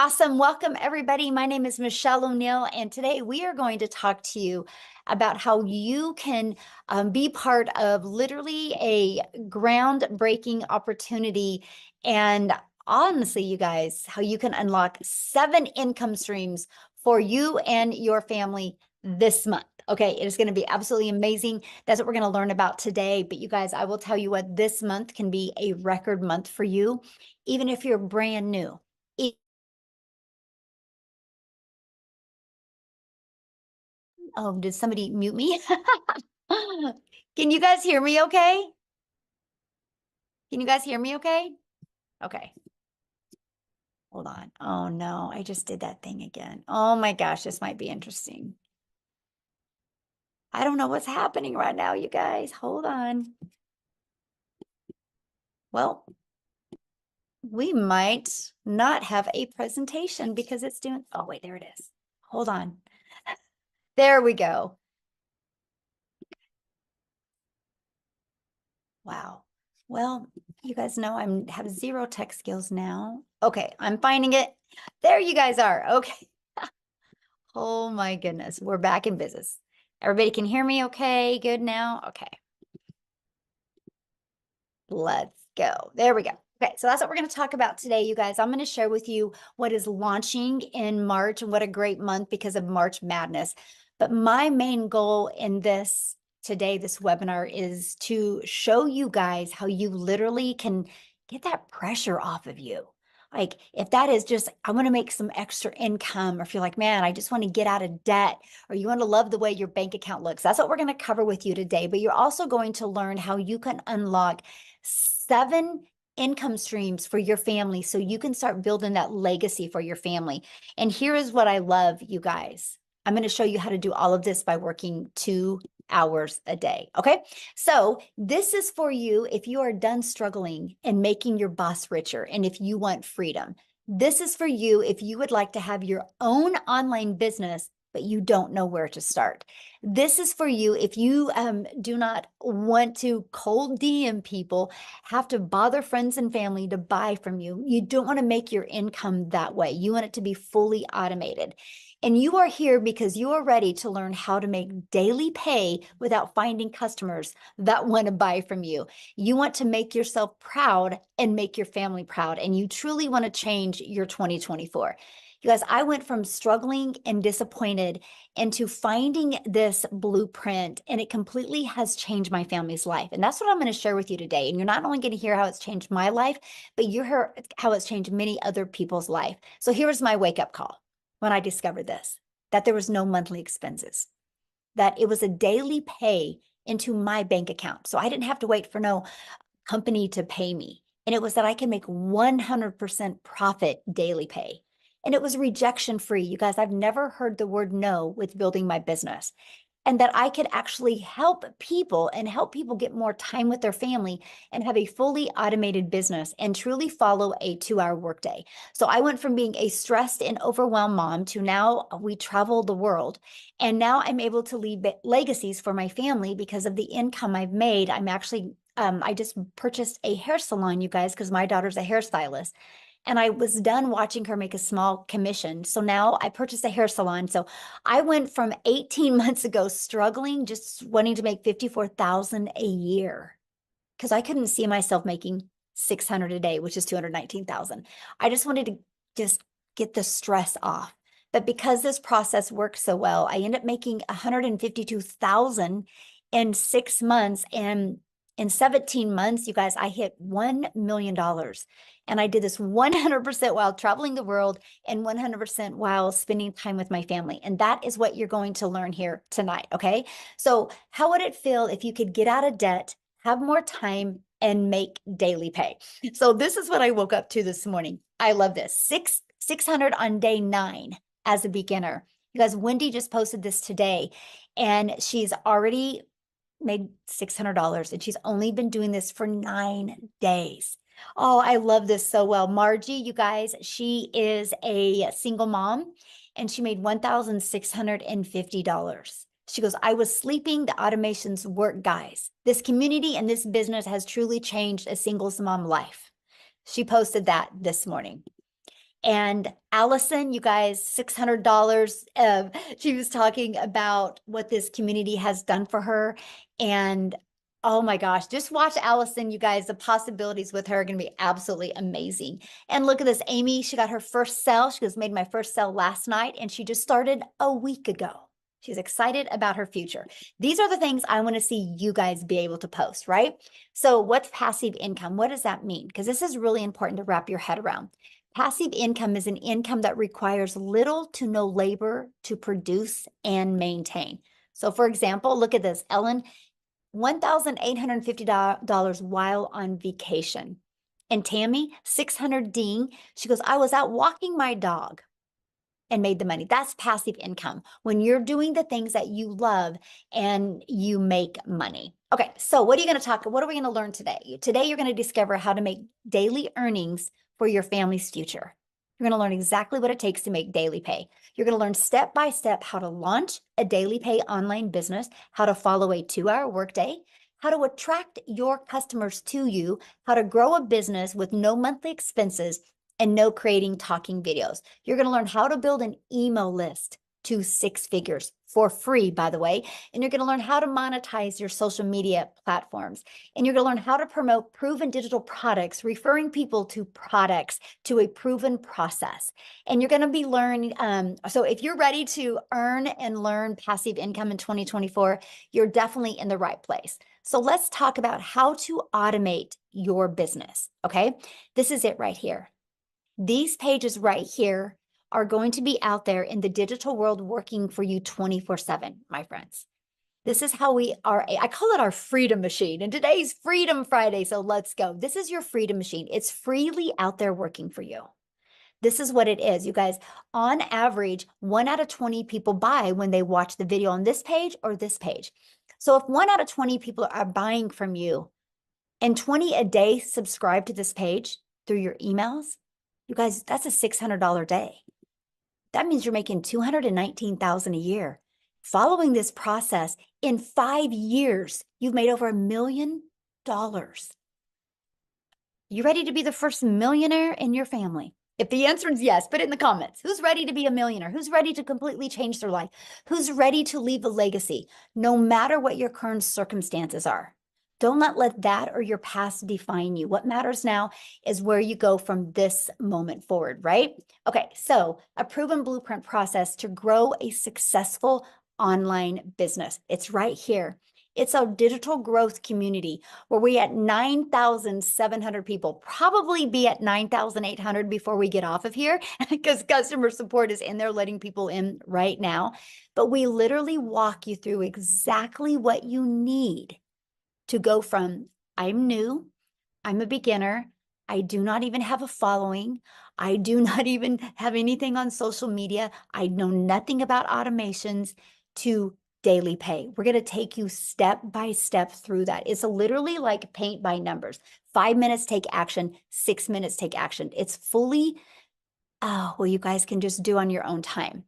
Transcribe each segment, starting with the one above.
Awesome. Welcome, everybody. My name is Michelle O'Neill, and today we are going to talk to you about how you can be part of literally a groundbreaking opportunity. And honestly, you guys, how you can unlock 7 income streams for you and your family this month. Okay, it is going to be absolutely amazing. That's what we're going to learn about today. But you guys, I will tell you what, this month can be a record month for you, even if you're brand new. Oh, did somebody mute me? Can you guys hear me okay? Can you guys hear me okay? Okay, hold on. Oh no, I just did that thing again. Oh my gosh, this might be interesting. I don't know what's happening right now, you guys. Hold on. Well, we might not have a presentation because it's doing, oh wait, there it is. Hold on. There we go. Wow. Well, you guys know I have zero tech skills now. Okay, I'm finding it. There you guys are. Okay. Oh my goodness. We're back in business. Everybody can hear me okay? Good now? Okay. Let's go. There we go. Okay, so that's what we're going to talk about today, you guys. I'm going to share with you what is launching in March, and what a great month because of March Madness. But my main goal in this today, this webinar, is to show you guys how you literally can get that pressure off of you. Like if that is just, I want to make some extra income, or if you're like, man, I just want to get out of debt, or you want to love the way your bank account looks. That's what we're going to cover with you today. But you're also going to learn how you can unlock 7 income streams for your family so you can start building that legacy for your family. And here is what I love, you guys. I'm going to show you how to do all of this by working 2 hours a day. Okay. So this is for you if you are done struggling and making your boss richer, and if you want freedom. This is for you if you would like to have your own online business, but you don't know where to start. This is for you if you do not want to cold DM people, have to bother friends and family to buy from you. You don't want to make your income that way. You want it to be fully automated. And you are here because you are ready to learn how to make daily pay without finding customers that want to buy from you. You want to make yourself proud and make your family proud. And you truly want to change your 2024. You guys, I went from struggling and disappointed into finding this blueprint, and it completely has changed my family's life. And that's what I'm going to share with you today. And you're not only going to hear how it's changed my life, but you hear how it's changed many other people's life. So here's my wake-up call when I discovered this, that there was no monthly expenses, that it was a daily pay into my bank account. So I didn't have to wait for no company to pay me. And it was that I can make 100% profit daily pay. And it was rejection free. You guys, I've never heard the word no with building my business. And that I could actually help people and help people get more time with their family and have a fully automated business and truly follow a 2-hour workday. So I went from being a stressed and overwhelmed mom to now we travel the world. And now I'm able to leave legacies for my family because of the income I've made. I'm actually I just purchased a hair salon, you guys, because my daughter's a hairstylist. And I was done watching her make a small commission. So now I purchased a hair salon. So I went from 18 months ago struggling, just wanting to make 54,000 a year because I couldn't see myself making 600 a day, which is 219,000. I just wanted to just get the stress off. But because this process worked so well, I ended up making 152,000 in 6 months. And in 17 months, you guys, I hit $1 million. And I did this 100% while traveling the world and 100% while spending time with my family. And that is what you're going to learn here tonight, okay? So how would it feel if you could get out of debt, have more time, and make daily pay? So this is what I woke up to this morning. I love this. 600 on day 9 as a beginner. You guys, Wendy just posted this today, and she's already made $600, and she's only been doing this for 9 days. Oh, I love this so well. Margie, you guys, she is a single mom, and she made $1,650. She goes, I was sleeping, the automations work, guys. This community and this business has truly changed a singles mom life. She posted that this morning. And Allison, you guys, $600. She was talking about what this community has done for her. And oh my gosh, just watch Allison, you guys. The possibilities with her are going to be absolutely amazing. And look at this, Amy, she got her first sale. She was made my first sale last night, and she just started a week ago. She's excited about her future. These are the things I want to see you guys be able to post, right? So what's passive income? What does that mean? Because this is really important to wrap your head around. Passive income is an income that requires little to no labor to produce and maintain. So for example, look at this, Ellen, $1,850 while on vacation. And Tammy, 600 ding. She goes, I was out walking my dog and made the money. That's passive income when you're doing the things that you love and you make money. Okay, so what are we going to learn today? Today, you're going to discover how to make daily earnings for your family's future. You're going to learn exactly what it takes to make daily pay. You're going to learn step by step how to launch a daily pay online business, how to follow a 2-hour workday, how to attract your customers to you, how to grow a business with no monthly expenses, and no creating talking videos. You're going to learn how to build an email list to 6 figures for free, by the way. And you're going to learn how to monetize your social media platforms. And you're going to learn how to promote proven digital products, referring people to products to a proven process. And you're going to be learning. So if you're ready to earn and learn passive income in 2024, you're definitely in the right place. So let's talk about how to automate your business. Okay. This is it right here. These pages right here are going to be out there in the digital world working for you 24/7, my friends. This is how we are. I call it our freedom machine. And today's Freedom Friday. So let's go. This is your freedom machine. It's freely out there working for you. This is what it is, you guys. On average, 1 out of 20 people buy when they watch the video on this page or this page. So if 1 out of 20 people are buying from you and 20 a day subscribe to this page through your emails, you guys, that's a $600 day. That means you're making $219,000 a year. Following this process, in 5 years, you've made over $1 million. You ready to be the first millionaire in your family? If the answer is yes, put it in the comments. Who's ready to be a millionaire? Who's ready to completely change their life? Who's ready to leave a legacy, no matter what your current circumstances are? Don't let that or your past define you. What matters now is where you go from this moment forward, right? Okay, so a proven blueprint process to grow a successful online business. It's right here. It's a digital growth community where we at 9,700 people, probably be at 9,800 before we get off of here because customer support is in there letting people in right now. But we literally walk you through exactly what you need to go from I'm new, I'm a beginner, I do not even have a following, I do not even have anything on social media, I know nothing about automations, to daily pay. We're going to take you step by step through that. It's literally like paint by numbers. 5 minutes, take action. 6 minutes, take action. It's fully, well, you guys can just do on your own time.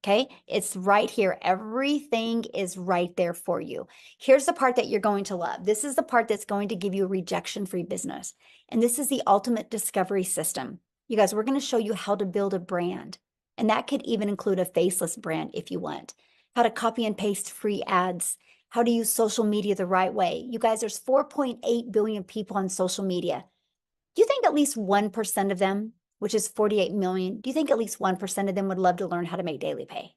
Okay, it's right here. Everything is right there for you. Here's the part that you're going to love. This is the part that's going to give you a rejection-free business. And this is the ultimate discovery system. You guys, we're going to show you how to build a brand. And that could even include a faceless brand if you want. How to copy and paste free ads. How to use social media the right way. You guys, there's 4.8 billion people on social media. Do you think at least 1% of them, which is 48 million, do you think at least 1% of them would love to learn how to make daily pay?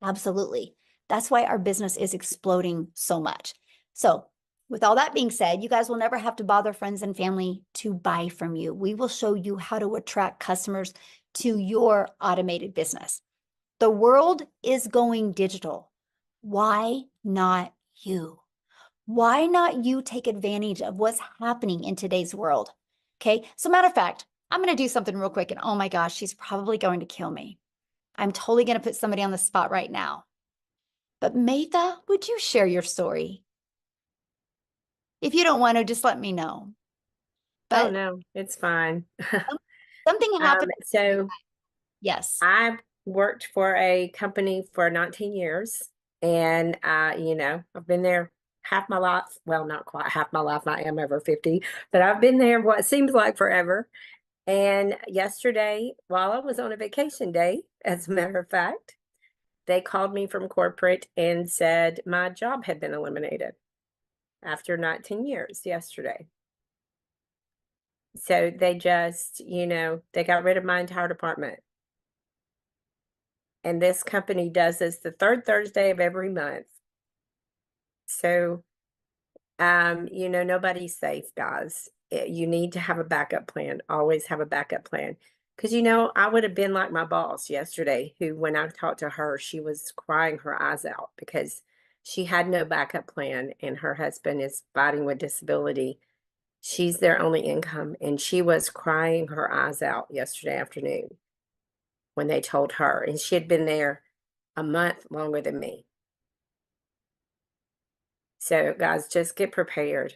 Absolutely. That's why our business is exploding so much. So with all that being said, you guys will never have to bother friends and family to buy from you. We will show you how to attract customers to your automated business. The world is going digital. Why not you? Why not you take advantage of what's happening in today's world? Okay, so matter of fact, I'm going to do something real quick, and oh my gosh, she's probably going to kill me. I'm totally going to put somebody on the spot right now. But Maytha, would you share your story? If you don't want to, just let me know. Oh But no, it's fine. something happened. So Yes. I worked for a company for 19 years, and I've been there half my life. Well, not quite half my life. I am over 50, but I've been there what seems like forever. And yesterday, while I was on a vacation day, as a matter of fact, they called me from corporate and said my job had been eliminated after 19 years yesterday. So they just, they got rid of my entire department. And this company does this the third Thursday of every month. So, nobody's safe, guys. You need to have a backup plan. Always have a backup plan. Because, I would have been like my boss yesterday, who, when I talked to her, she was crying her eyes out because she had no backup plan and her husband is fighting with disability. She's their only income. And she was crying her eyes out yesterday afternoon when they told her. And she had been there a month longer than me. So, guys, just get prepared.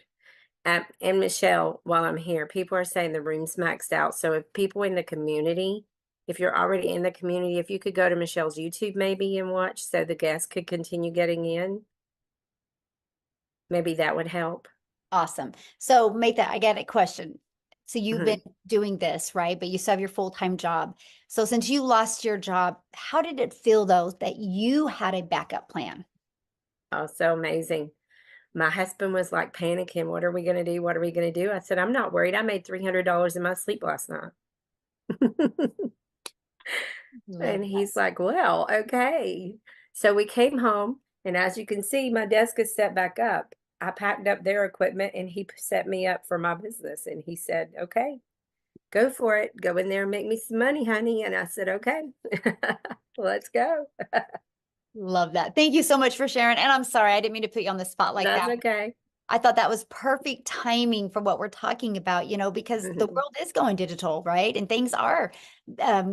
And Michelle, while I'm here, people are saying the room's maxed out. So, if people in the community, if you're already in the community, if you could go to Michelle's YouTube maybe and watch so the guests could continue getting in, maybe that would help. Awesome. So make that, I get a question. So you've been Mhm. doing this, right? But you still have your full-time job. So since you lost your job, how did it feel though that you had a backup plan? Oh, so amazing. My husband was like panicking. What are we going to do? What are we going to do? I said, I'm not worried. I made $300 in my sleep last night. Love And that. he's like, well, okay. So we came home, and as you can see, my desk is set back up. I packed up their equipment and he set me up for my business. And he said, okay, go for it. Go in there and make me some money, honey. And I said, okay, let's go. Love that. Thank you so much for sharing. And I'm sorry, I didn't mean to put you on the spot like That's that. okay. I thought that was perfect timing for what we're talking about, because the Mhm. world is going digital, right? And things are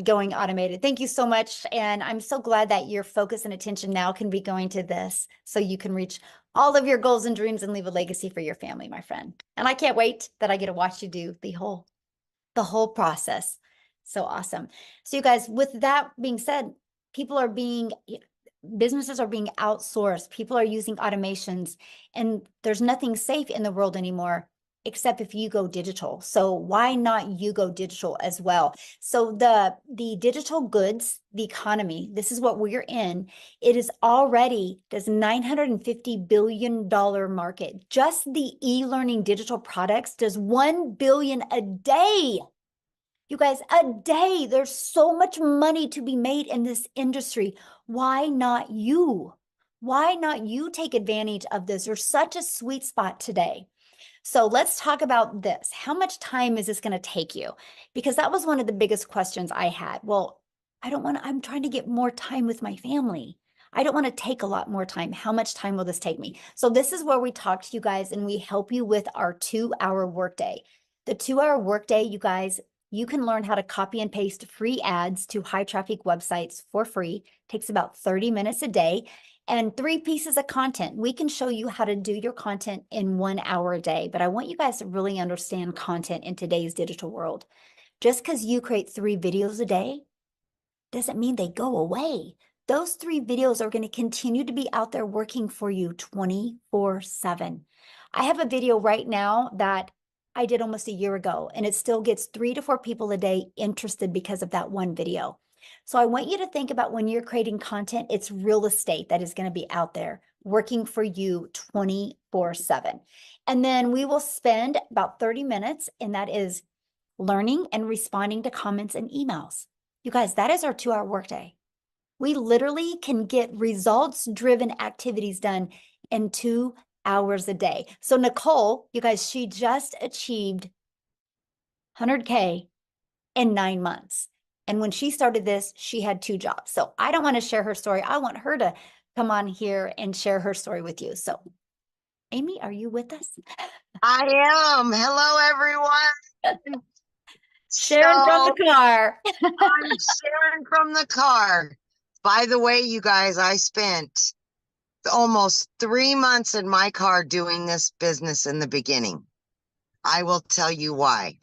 going automated. Thank you so much. And I'm so glad that your focus and attention now can be going to this so you can reach all of your goals and dreams and leave a legacy for your family, my friend. And I can't wait that I get to watch you do the whole process. So awesome. So you guys, with that being said, people are being businesses are being outsourced. People are using automations, and there's nothing safe in the world anymore except if you go digital. So why not you go digital as well? So the digital goods, the economy, this is what we're in. It is already this $950 billion market. Just the e-learning digital products does 1 billion a day. You guys, a day. There's so much money to be made in this industry. Why not you? Why not you take advantage of this? There's such a sweet spot today. So let's talk about this. How much time is this going to take you? Because that was one of the biggest questions I had. Well, I'm trying to get more time with my family. I don't want to take a lot more time. How much time will this take me? So this is where we talk to you guys and we help you with our 2-hour workday. The 2-hour workday, you guys, you can learn how to copy and paste free ads to high traffic websites for free. Takes about 30 minutes a day and 3 pieces of content. We can show you how to do your content in 1 hour a day, but I want you guys to really understand content in today's digital world. Just because you create 3 videos a day doesn't mean they go away. Those 3 videos are going to continue to be out there working for you 24/7. I have a video right now that I did almost a year ago, and it still gets 3 to 4 people a day interested because of that one video. So I want you to think about when you're creating content, it's real estate that is going to be out there working for you 24/7. And then we will spend about 30 minutes, and that is learning and responding to comments and emails. You guys, that is our 2-hour workday. We literally can get results-driven activities done in 2 hours a day. So Nicole, you guys, she just achieved 100K in 9 months. And when she started this, she had 2 jobs. So I don't want to share her story. I want her to come on here and share her story with you. So Amy, are you with us? I am. Hello, everyone. Sharon from the So car. I'm Sharon from the car. By the way, you guys, I spent almost 3 months in my car doing this business in the beginning. I will tell you why.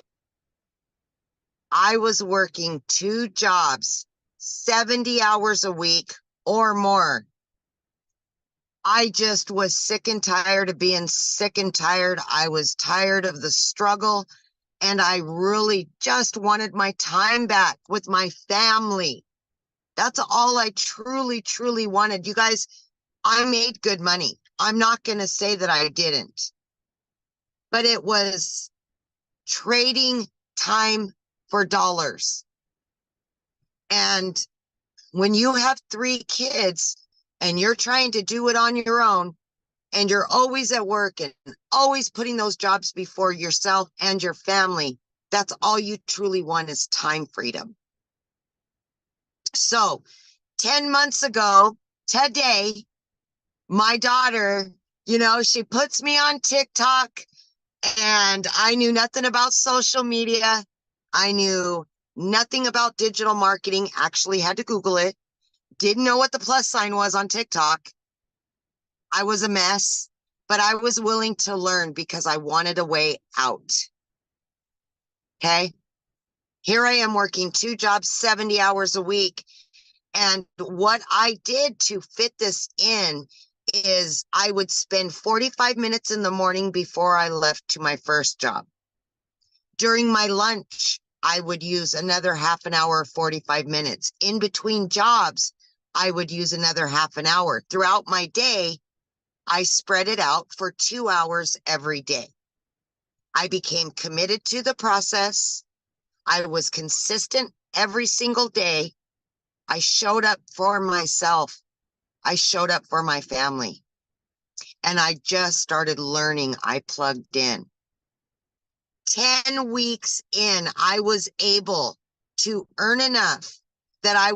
I was working 2 jobs, 70 hours a week or more. I just was sick and tired of being sick and tired. I was tired of the struggle. And I really just wanted my time back with my family. That's all I truly, truly wanted. You guys, I made good money. I'm not going to say that I didn't, but it was trading time for dollars. And when you have 3 kids and you're trying to do it on your own, and you're always at work and always putting those jobs before yourself and your family, that's all you truly want is time freedom. So 10 months ago today, my daughter, she puts me on TikTok, and I knew nothing about social media. I knew nothing about digital marketing, actually had to Google it. Didn't know what the plus sign was on TikTok. I was a mess, but I was willing to learn because I wanted a way out. Okay. Here I am working 2 jobs, 70 hours a week. And what I did to fit this in is I would spend 45 minutes in the morning before I left to my first job. During my lunch, I would use another half an hour, 45 minutes. In between jobs, I would use another half an hour. Throughout my day, I spread it out for 2 hours every day. I became committed to the process. I was consistent every single day. I showed up for myself. I showed up for my family. And I just started learning. I plugged in. 10 weeks in, I was able to earn enough that I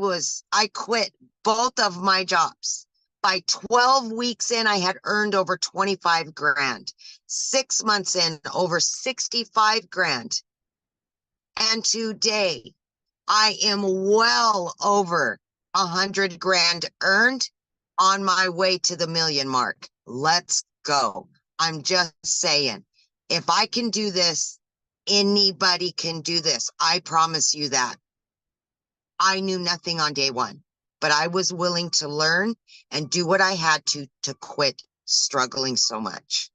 quit both of my jobs. By 12 weeks in, I had earned over 25 grand. 6 months in, over 65 grand. And today, I am well over 100 grand earned, on my way to the $1 million mark. Let's go. I'm just saying, if I can do this, anybody can do this. I promise you that. I knew nothing on day one, but I was willing to learn and do what I had to quit struggling so much.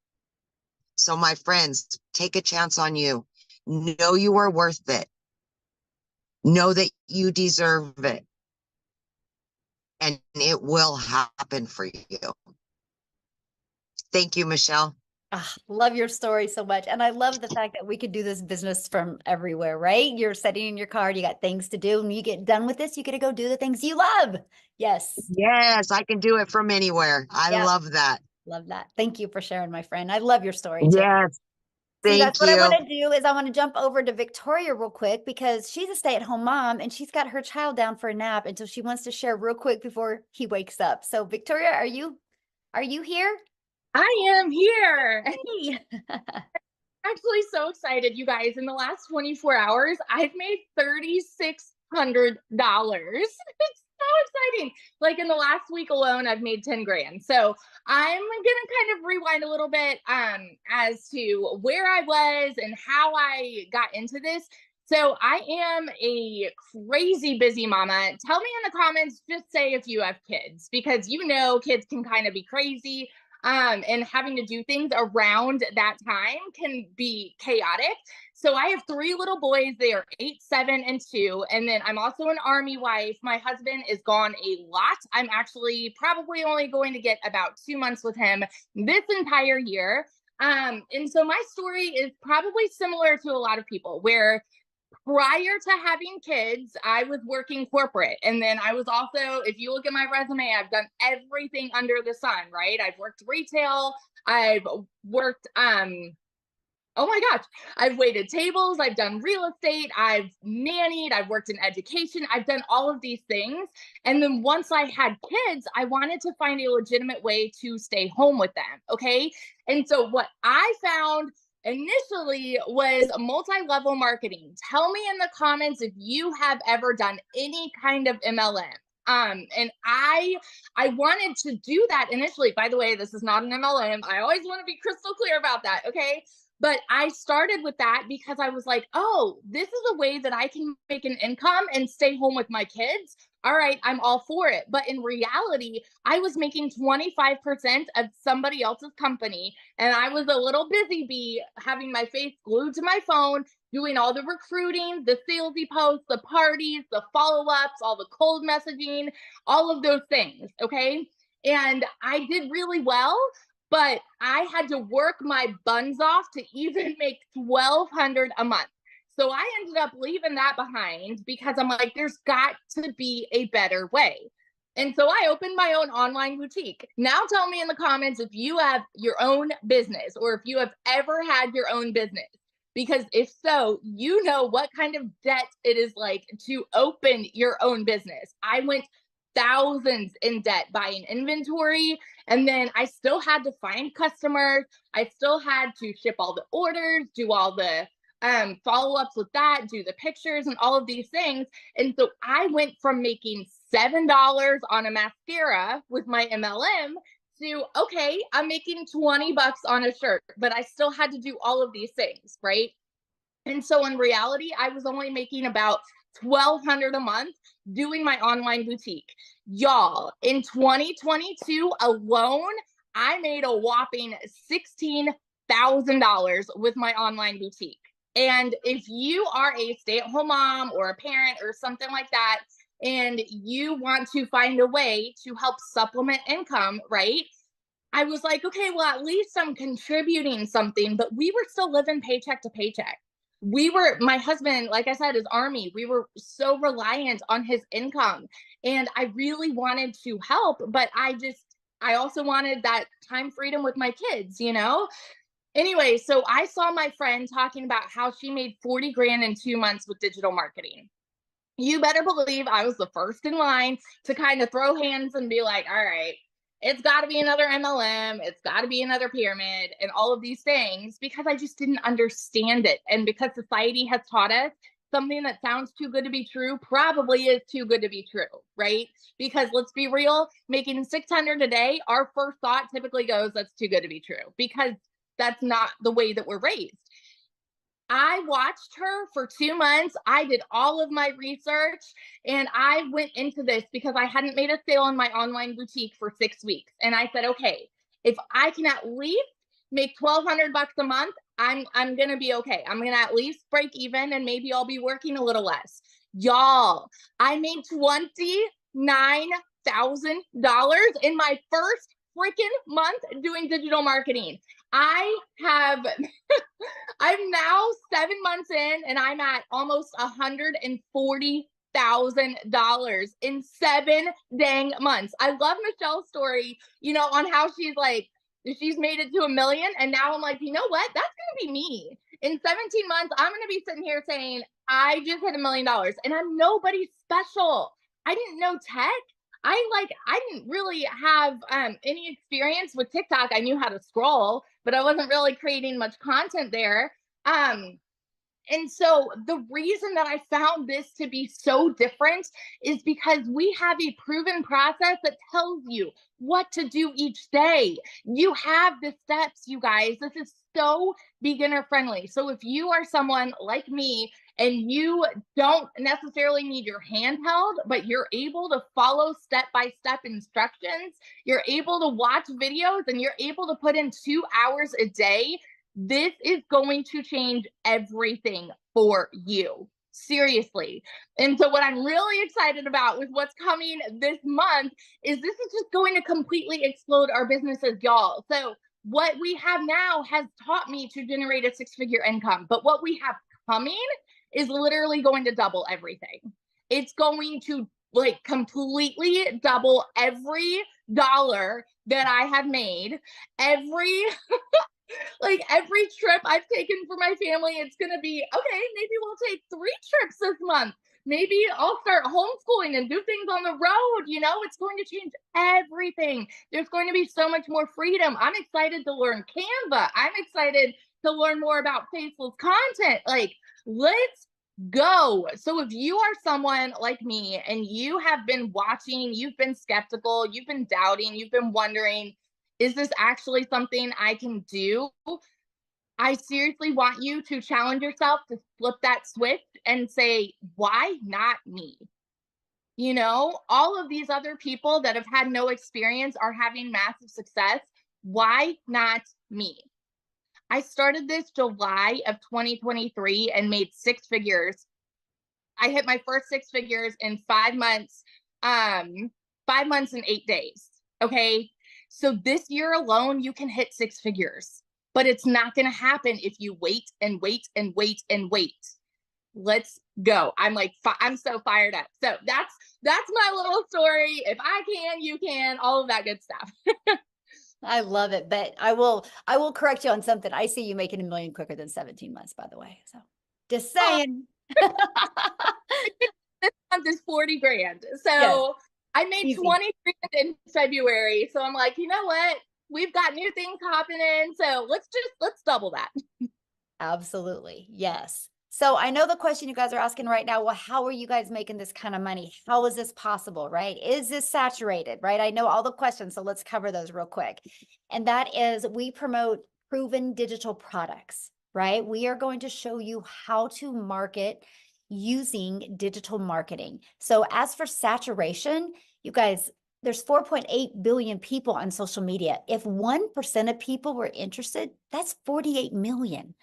So my friends, take a chance on you. Know you are worth it. Know that you deserve it. And it will happen for you. Thank you, Michelle. Ah, love your story so much. And I love the fact that we could do this business from everywhere, right? You're sitting in your car, you got things to do. And you get done with this, you get to go do the things you love. Yes. Yes, I can do it from anywhere. I Yeah. love that. Love that. Thank you for sharing, my friend. I love your story too. Yes, So you guys, thank what I you. want to do is I want to jump over to Victoria real quick because she's a stay-at-home mom and she's got her child down for a nap. And so she wants to share real quick before he wakes up. So Victoria, are you here? I am here. Hey. Actually so excited, you guys. In the last 24 hours, I've made $3,600. It's so exciting. Like in the last week alone, I've made 10 grand. So I'm gonna kind of rewind a little bit as to where I was and how I got into this. So I am a crazy busy mama. Tell me in the comments, just say if you have kids, because kids can kind of be crazy. And having to do things around that time can be chaotic. So I have 3 little boys. They are 8, 7, and 2. And then I'm also an Army wife. My husband is gone a lot. I'm actually probably only going to get about 2 months with him this entire year. And so my story is probably similar to a lot of people, where prior to having kids, I was working corporate. And then I was also, if you look at my resume, I've done everything under the sun, right? I've worked retail. I've worked, oh my gosh, I've waited tables. I've done real estate. I've nannied. I've worked in education. I've done all of these things. And then once I had kids, I wanted to find a legitimate way to stay home with them. Okay. And so what I found initially was multi-level marketing. Tell me in the comments if you have ever done any kind of MLM. And I wanted to do that initially. By the way, this is not an MLM. I always want to be crystal clear about that. Okay. But I started with that because I was like, oh, this is a way that I can make an income and stay home with my kids. All right, I'm all for it. But in reality, I was making 25% of somebody else's company. And I was a little busy bee having my face glued to my phone, doing all the recruiting, the salesy posts, the parties, the follow-ups, all the cold messaging, all of those things. Okay. And I did really well, but I had to work my buns off to even make $1,200 a month. So I ended up leaving that behind because I'm like, there's got to be a better way. And so I opened my own online boutique. Now tell me in the comments if you have your own business or if you have ever had your own business. Because if so, you know what kind of debt it is like to open your own business. I went thousands in debt buying inventory, and then I still had to find customers. I still had to ship all the orders, do all the follow-ups with that, do the pictures and all of these things. And so I went from making $7 on a mascara with my MLM to, okay, I'm making $20 on a shirt, but I still had to do all of these things, right? And so in reality, I was only making about $1,200 a month doing my online boutique. Y'all, in 2022 alone, I made a whopping $16,000 with my online boutique. And if you are a stay-at-home mom or a parent or something like that, and you want to find a way to help supplement income, right? I was like, okay, well, at least I'm contributing something, but we were still living paycheck to paycheck. My husband, like I said, is Army. We were so reliant on his income. And I really wanted to help, but I also wanted that time freedom with my kids, you know? Anyway, so I saw my friend talking about how she made 40 grand in 2 months with digital marketing. You better believe I was the first in line to kind of throw hands and be like, all right, it's got to be another MLM. It's got to be another pyramid and all of these things, because I just didn't understand it. And because society has taught us something that sounds too good to be true probably is too good to be true, right? Because let's be real, making $600 a day, our first thought typically goes, that's too good to be true, because that's not the way that we're raised. I watched her for 2 months. I did all of my research, and I went into this because I hadn't made a sale in my online boutique for 6 weeks. And I said, okay, if I can at least make $1,200 a month, I'm going to be okay. I'm going to at least break even, and maybe I'll be working a little less. Y'all, I made $29,000 in my first freaking month doing digital marketing. I'm now 7 months in, and I'm at almost $140,000 in 7 dang months. I love Michelle's story, on how she's like, she's made it to $1 million. And now I'm like, you know what? That's going to be me. In 17 months, I'm going to be sitting here saying, I just hit $1 million, and I'm nobody special. I didn't know tech. I didn't really have any experience with TikTok. I knew how to scroll, but I wasn't really creating much content there. And so the reason that I found this to be so different is because we have a proven process that tells you what to do each day. You have the steps, you guys. This is so beginner friendly. So if you are someone like me and you don't necessarily need your hand held, but you're able to follow step-by-step instructions, you're able to watch videos, and you're able to put in 2 hours a day, this is going to change everything for you. Seriously. And so what I'm really excited about with what's coming this month is this is just going to completely explode our businesses, y'all. So what we have now has taught me to generate a 6-figure income, but what we have coming is literally going to double everything. It's going to completely double every dollar that I have made, every trip I've taken for my family. It's going to be, okay, maybe we'll take 3 trips this month. Maybe I'll start homeschooling and do things on the road. It's going to change everything. There's going to be so much more freedom. I'm excited to learn Canva. I'm excited to learn more about faceless content. Let's go. So if you are someone like me and you have been watching, you've been skeptical, you've been doubting, you've been wondering, is this actually something I can do? I seriously want you to challenge yourself to flip that switch and say, why not me? All of these other people that have had no experience are having massive success. Why not me? I started this July of 2023 and made 6 figures. I hit my first 6 figures in 5 months, 5 months and 8 days. Okay. So this year alone, you can hit 6 figures, but it's not going to happen if you wait and wait and wait and wait. Let's go. I'm so fired up. So that's my little story. If I can, you can, all of that good stuff. I love it, but I will correct you on something. I see you making $1 million quicker than 17 months, by the way. So just saying. This month is 40 grand. So Yes, I made easy. 20 grand in February. So I'm like, you know what? We've got new things hopping in. So let's double that. Absolutely. Yes. So I know the question you guys are asking right now, well, how are you guys making this kind of money? How is this possible, right? Is this saturated, right? I know all the questions, so let's cover those real quick. And that is, we promote proven digital products, right? We are going to show you how to market using digital marketing. So as for saturation, you guys, there's 4.8 billion people on social media. If 1% of people were interested, that's 48 million.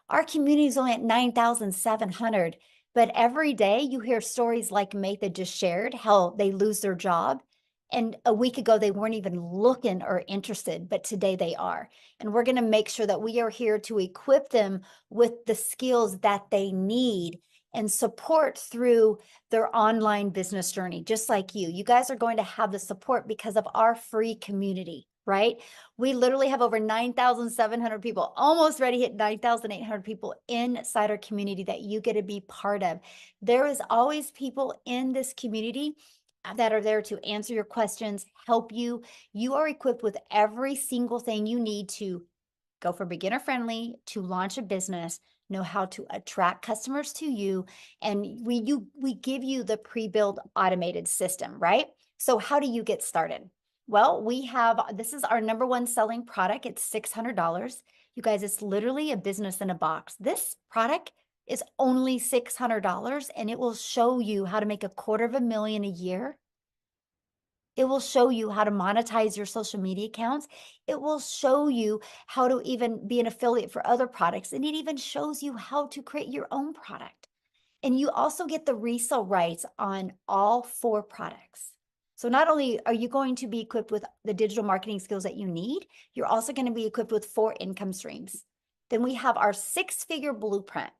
Our community is only at 9,700, but every day you hear stories like Matha just shared, how they lose their job. And a week ago, they weren't even looking or interested, but today they are. And we're going to make sure that we are here to equip them with the skills that they need and support through their online business journey, just like you. You guys are going to have the support because of our free community, right? We literally have over 9,700 people, almost ready to hit 9,800 people inside our community that you get to be part of. There is always people in this community that are there to answer your questions, help you. You are equipped with every single thing you need to go from beginner friendly to launch a business, know how to attract customers to you. And we give you the pre-built automated system, right? So how do you get started? Well, this is our number one selling product. It's $600. You guys, it's literally a business in a box. This product is only $600 and it will show you how to make $250,000 a year. It will show you how to monetize your social media accounts. It will show you how to even be an affiliate for other products. And it even shows you how to create your own product. And you also get the resale rights on all 4 products. So not only are you going to be equipped with the digital marketing skills that you need, you're also going to be equipped with 4 income streams. Then we have our 6-figure blueprint.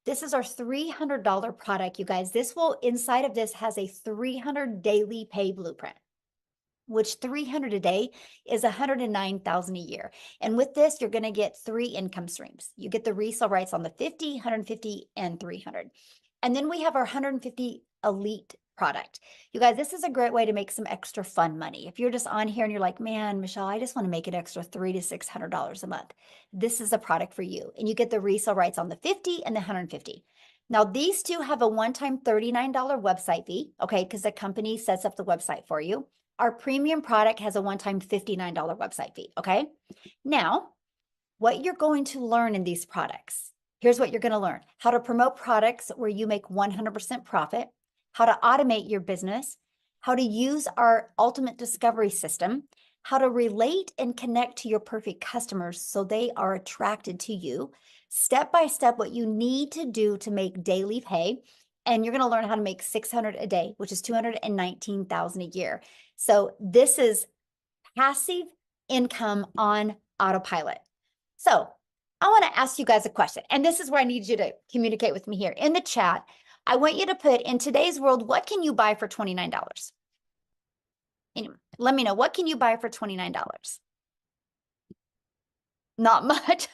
This is our $300 product, you guys. Inside of this has a 300 daily pay blueprint, which 300 a day is 109,000 a year. And with this, you're going to get 3 income streams. You get the resale rights on the 50, 150, and 300. And then we have our 150 elite product. You guys, this is a great way to make some extra fun money. If you're just on here and you're like, man, Michelle, I just want to make an extra $300 to $600 a month. This is a product for you. And you get the resale rights on the 50 and the 150. Now, these two have a one-time $39 website fee, okay, because the company sets up the website for you. Our premium product has a one-time $59 website fee, okay? Now, what you're going to learn in these products, here's what you're going to learn: how to promote products where you make 100% profit, how to automate your business, how to use our ultimate discovery system, how to relate and connect to your perfect customers so they are attracted to you, step by step what you need to do to make daily pay. And you're going to learn how to make 600 a day, which is 219,000 a year. So this is passive income on autopilot. So I want to ask you guys a question, and this is where I need you to communicate with me here in the chat. I want you to put, in today's world, what can you buy for $29? Anyway, let me know, what can you buy for $29? Not much.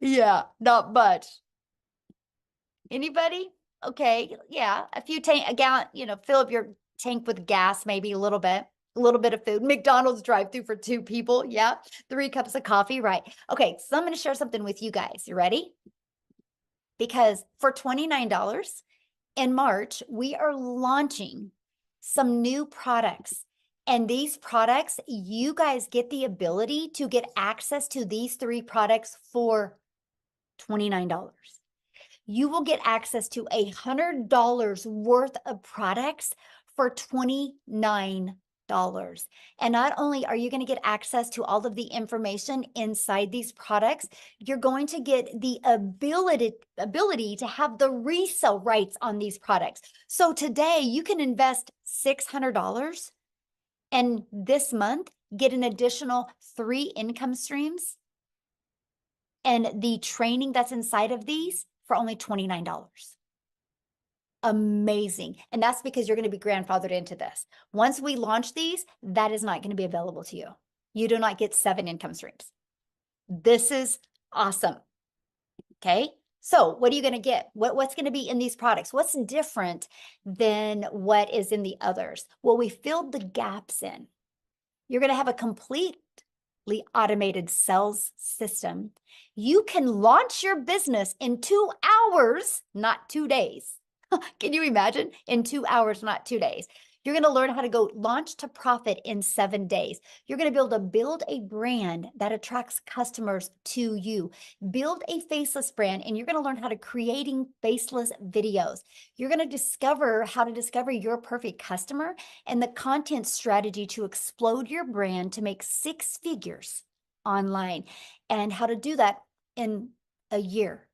Yeah, not much. Anybody? Okay, yeah, a gallon, fill up your tank with gas, maybe a little bit of food. McDonald's drive-through for 2 people. Yeah, 3 cups of coffee, right? Okay, so I'm going to share something with you guys. You ready? Because for $29 in March, we are launching some new products. And these products, you guys get the ability to get access to these 3 products for $29. You will get access to $100 worth of products for $29. And not only are you going to get access to all of the information inside these products, you're going to get the ability to have the resale rights on these products. So today you can invest $600 and this month get an additional 3 income streams and the training that's inside of these for only $29. Amazing. And that's because you're going to be grandfathered into this. Once we launch these, that is not going to be available to you. You do not get 7 income streams. This is awesome. Okay. So what are you going to get? What's going to be in these products? What's different than what is in the others? Well, we filled the gaps in. You're going to have a completely automated sales system. You can launch your business in 2 hours, not 2 days. Can you imagine? In 2 hours, not 2 days. You're going to learn how to go launch to profit in 7 days. You're going to be able to build a brand that attracts customers to you. Build a faceless brand, and you're going to learn how to creating faceless videos. You're going to discover how to discover your perfect customer and the content strategy to explode your brand to make 6 figures online, and how to do that in a year.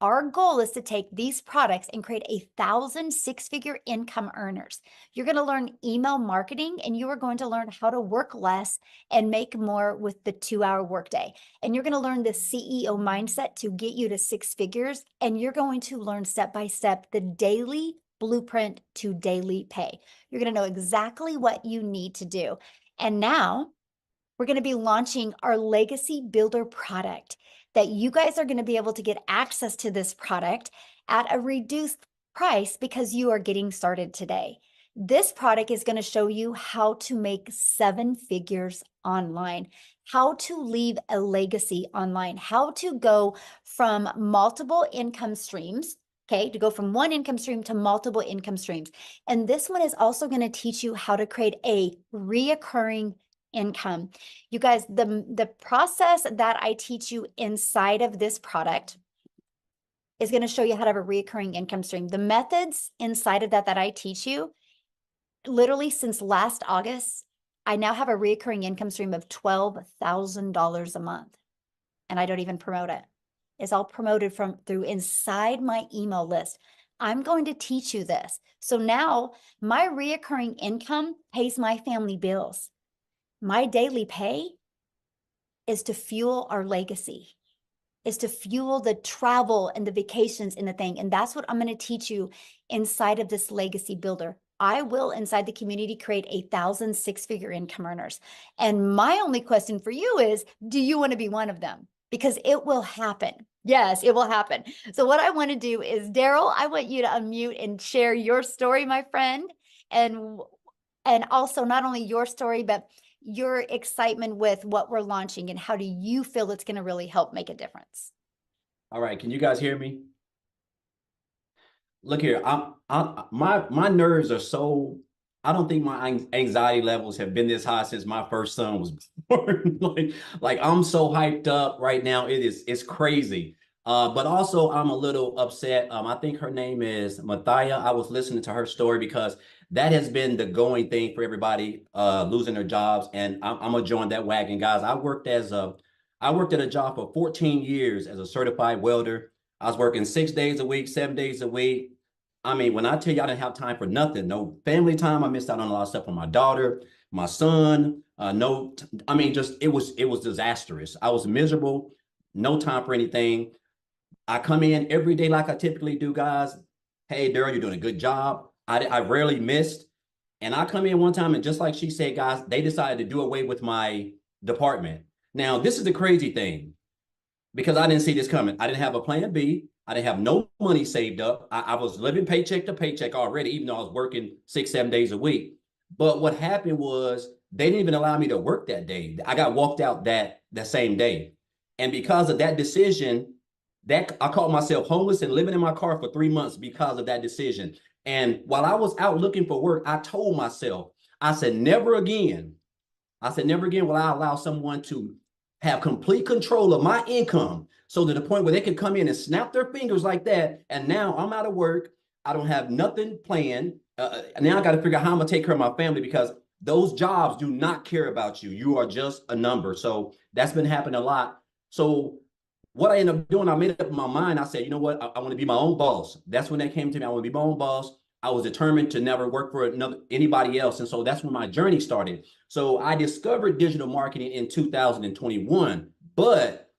Our goal is to take these products and create 1,000 6-figure income earners. You're going to learn email marketing, and you are going to learn how to work less and make more with the 2-hour workday. And you're going to learn the CEO mindset to get you to 6 figures. And you're going to learn step by step the daily blueprint to daily pay. You're going to know exactly what you need to do. And now we're going to be launching our Legacy Builder product that you guys are going to be able to get access to this product at a reduced price because you are getting started today. This product is going to show you how to make 7 figures online, how to leave a legacy online, how to go from multiple income streams, okay, to go from 1 income stream to multiple income streams. And this one is also going to teach you how to create a reoccurring income. You guys, the process that I teach you inside of this product is going to show you how to have a recurring income stream. The methods inside of that I teach you, literally since last August, I now have a recurring income stream of $12,000 a month. And I don't even promote it. It's all promoted through inside my email list. I'm going to teach you this. So now my reoccurring income pays my family bills. My daily pay is to fuel our legacy, is to fuel the travel and the vacations and the thing. And that's what I'm going to teach you inside of this Legacy Builder. I will, inside the community, create 1,000 6-figure income earners. And my only question for you is, do you want to be one of them? Because it will happen. Yes, it will happen. So what I want to do is, Daryl, I want you to unmute and share your story, my friend. And also not only your story, but your excitement with what we're launching and how do you feel it's going to really help make a difference? All right. Can you guys hear me? Look here. My nerves are so, I don't think my anxiety levels have been this high since my first son was born. like I'm so hyped up right now. It's crazy. But also I'm a little upset. I think her name is Mathia. I was listening to her story because that has been the going thing for everybody losing their jobs. And I'm gonna join that wagon, guys. I worked at a job for 14 years as a certified welder. I was working 6 days a week, 7 days a week. I mean, when I tell you I didn't have time for nothing, no family time, I missed out on a lot of stuff for my daughter, my son. Just it was disastrous. I was miserable, no time for anything. I come in every day like I typically do, guys. Hey, Daryl, you're doing a good job. I rarely missed. And I come in one time, and just like she said, guys, they decided to do away with my department. Now, this is the crazy thing, because I didn't see this coming. I didn't have a plan B. I didn't have no money saved up. I was living paycheck to paycheck already, even though I was working 6, 7 days a week. But what happened was they didn't even allow me to work that day. I got walked out that same day. And because of that decision, that I called myself homeless and living in my car for 3 months because of that decision. And while I was out looking for work, I told myself, I said, never again will I allow someone to have complete control of my income, so to the point where they can come in and snap their fingers like that. And now I'm out of work. I don't have nothing planned. Now I got to figure out how I'm gonna take care of my family, because those jobs do not care about you. You are just a number. So that's been happening a lot. So what I ended up doing, I made up in my mind. I said, you know what? I want to be my own boss. That's when that came to me. I want to be my own boss. I was determined to never work for anybody else. And so that's when my journey started. So I discovered digital marketing in 2021, but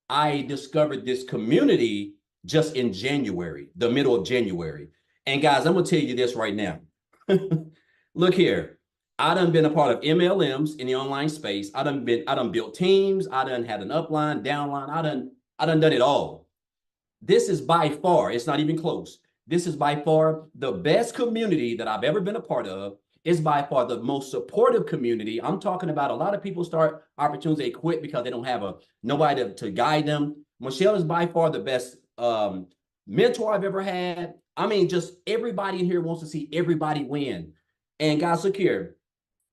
I discovered this community just in January, the middle of January. And guys, I'm going to tell you this right now. Look here. I done been a part of MLMs in the online space. I done built teams. I done had an upline, downline. I done it all. This is by far, it's not even close. This is by far the best community that I've ever been a part of. Is by far the most supportive community. I'm talking about a lot of people start opportunities, they quit because they don't have nobody to guide them. Michelle is by far the best mentor I've ever had. I mean, just everybody in here wants to see everybody win. And guys, look here.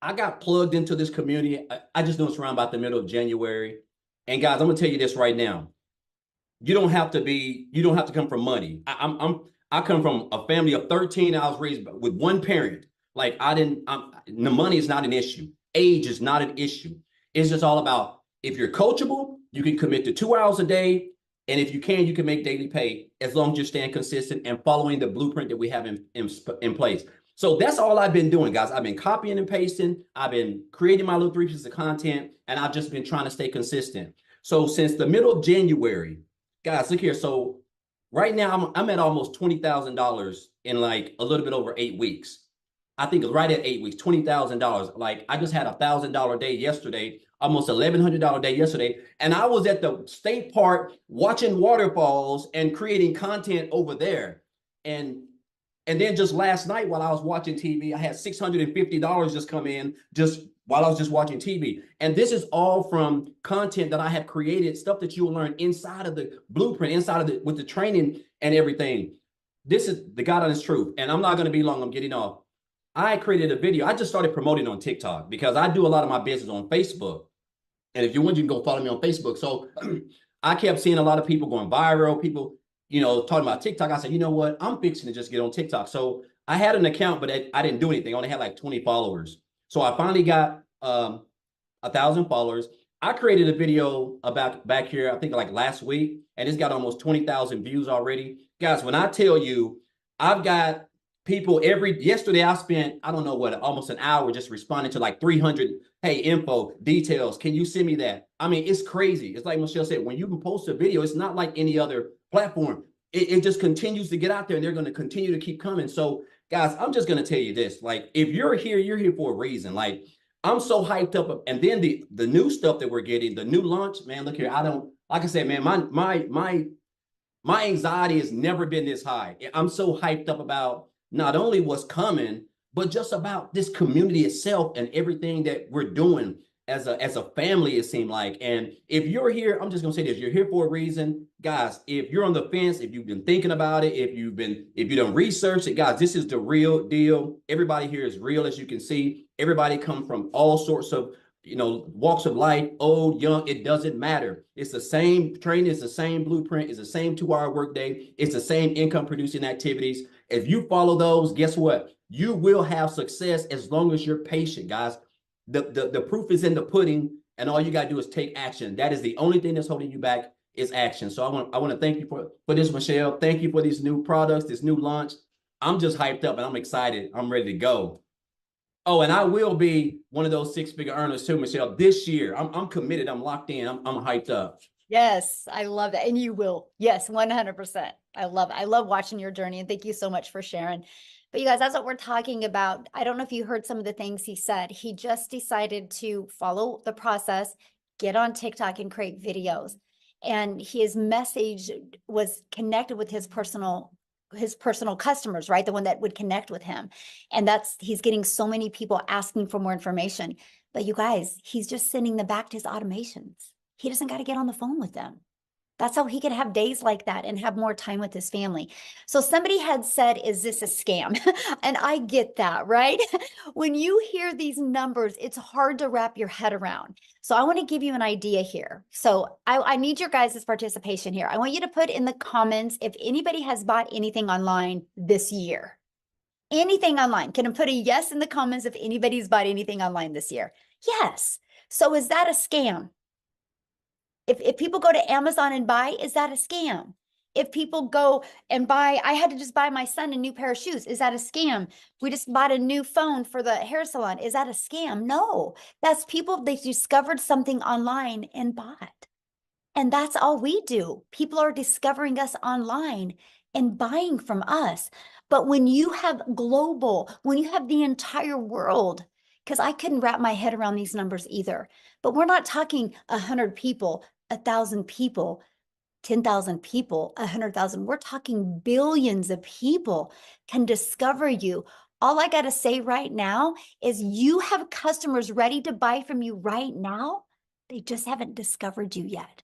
I got plugged into this community. I just know it's around about the middle of January. And guys, I'm gonna tell you this right now. You don't have to come from money. I come from a family of 13. I was raised with one parent. Like the money is not an issue. Age is not an issue. It's just all about, if you're coachable, you can commit to 2 hours a day. And if you can make daily pay as long as you're staying consistent and following the blueprint that we have in place. So that's all I've been doing, guys. I've been copying and pasting. I've been creating my little 3 pieces of content, and I've just been trying to stay consistent. So since the middle of January, guys, look here. So right now I'm at almost $20,000 in like a little bit over 8 weeks. I think right at 8 weeks, $20,000. Like I just had $1,000 day yesterday, almost $1,100 day yesterday. And I was at the state park watching waterfalls and creating content over there. And then just last night while I was watching TV, I had $650 just come in just while I was just watching TV. And this is all from content that I have created, stuff that you will learn inside of the blueprint, with the training and everything. This is the God honest truth. And I'm not going to be long. I'm getting off. I created a video. I just started promoting on TikTok because I do a lot of my business on Facebook. And if you want, you can go follow me on Facebook. So I kept seeing a lot of people going viral, people, talking about TikTok. I said, you know what? I'm fixing to just get on TikTok. So I had an account, but I didn't do anything. I only had like 20 followers. So I finally got 1,000 followers. I created a video about back here, I think like last week, and it's got almost 20,000 views already. Guys, when I tell you, I've got people yesterday I spent, I don't know what, almost an hour just responding to like 300, hey, info, details. Can you send me that? I mean, it's crazy. It's like Michelle said, when you can post a video, it's not like any other platform. It just continues to get out there, and they're going to continue to keep coming. So guys, I'm just going to tell you this, like, if you're here for a reason. Like, I'm so hyped up. And then the new stuff that we're getting, the new launch, man, look here. Like I said, man, my anxiety has never been this high. I'm so hyped up about not only what's coming, but just about this community itself and everything that we're doing as a family, it seemed like. And if you're here, I'm just gonna say this, you're here for a reason. Guys, if you're on the fence, if you've been thinking about it, if you done researched it, guys, this is the real deal. Everybody here is real, as you can see. Everybody come from all sorts of walks of life, old, young, it doesn't matter. It's the same training, it's the same blueprint, it's the same 2-hour workday, it's the same income producing activities. If you follow those, guess what? You will have success as long as you're patient, guys. The proof is in the pudding, and all you got to do is take action. That is the only thing that's holding you back is action. So I want to thank you for this, Michelle. Thank you for these new products, this new launch. I'm just hyped up and I'm excited. I'm ready to go. Oh, and I will be one of those 6-figure earners too, Michelle, this year. I'm committed. I'm locked in. I'm hyped up. Yes, I love that. And you will. Yes, 100%. I love it. I love watching your journey. And thank you so much for sharing. But you guys, that's what we're talking about. I don't know if you heard some of the things he said. He just decided to follow the process, get on TikTok and create videos. And his message was connected with his personal customers, right? The one that would connect with him. And he's getting so many people asking for more information. But you guys, he's just sending them back to his automations. He doesn't got to get on the phone with them. That's how he could have days like that and have more time with his family. So somebody had said, is this a scam? And I get that, right? When you hear these numbers, it's hard to wrap your head around. So I want to give you an idea here. So I need your guys' participation here. I want you to put in the comments if anybody has bought anything online this year. Anything online. Can I put a yes in the comments if anybody's bought anything online this year? Yes. So is that a scam? If people go to Amazon and buy, is that a scam? If people go and buy, I had to just buy my son a new pair of shoes. Is that a scam? We just bought a new phone for the hair salon. Is that a scam? No, that's people, they discovered something online and bought. And that's all we do. People are discovering us online and buying from us. But when you have global, when you have the entire world, because I couldn't wrap my head around these numbers either, but we're not talking 100 people, 1,000 people, 10,000 people, 100,000. We're talking billions of people can discover you. All I got to say right now is you have customers ready to buy from you right now. They just haven't discovered you yet.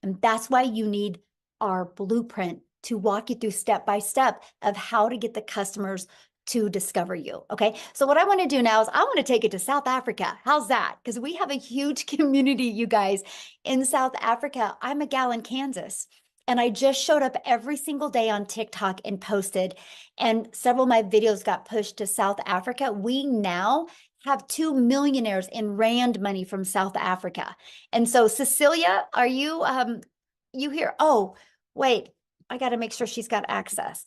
And that's why you need our blueprint to walk you through step by step of how to get the customers to discover you. Okay. So what I want to do now is I want to take it to South Africa. How's that? Because we have a huge community, you guys, in South Africa. I'm a gal in Kansas. And I just showed up every single day on TikTok and posted, and several of my videos got pushed to South Africa. We now have 2 millionaires in Rand money from South Africa. And so Cecilia, are you you here? Oh, wait, I got to make sure she's got access.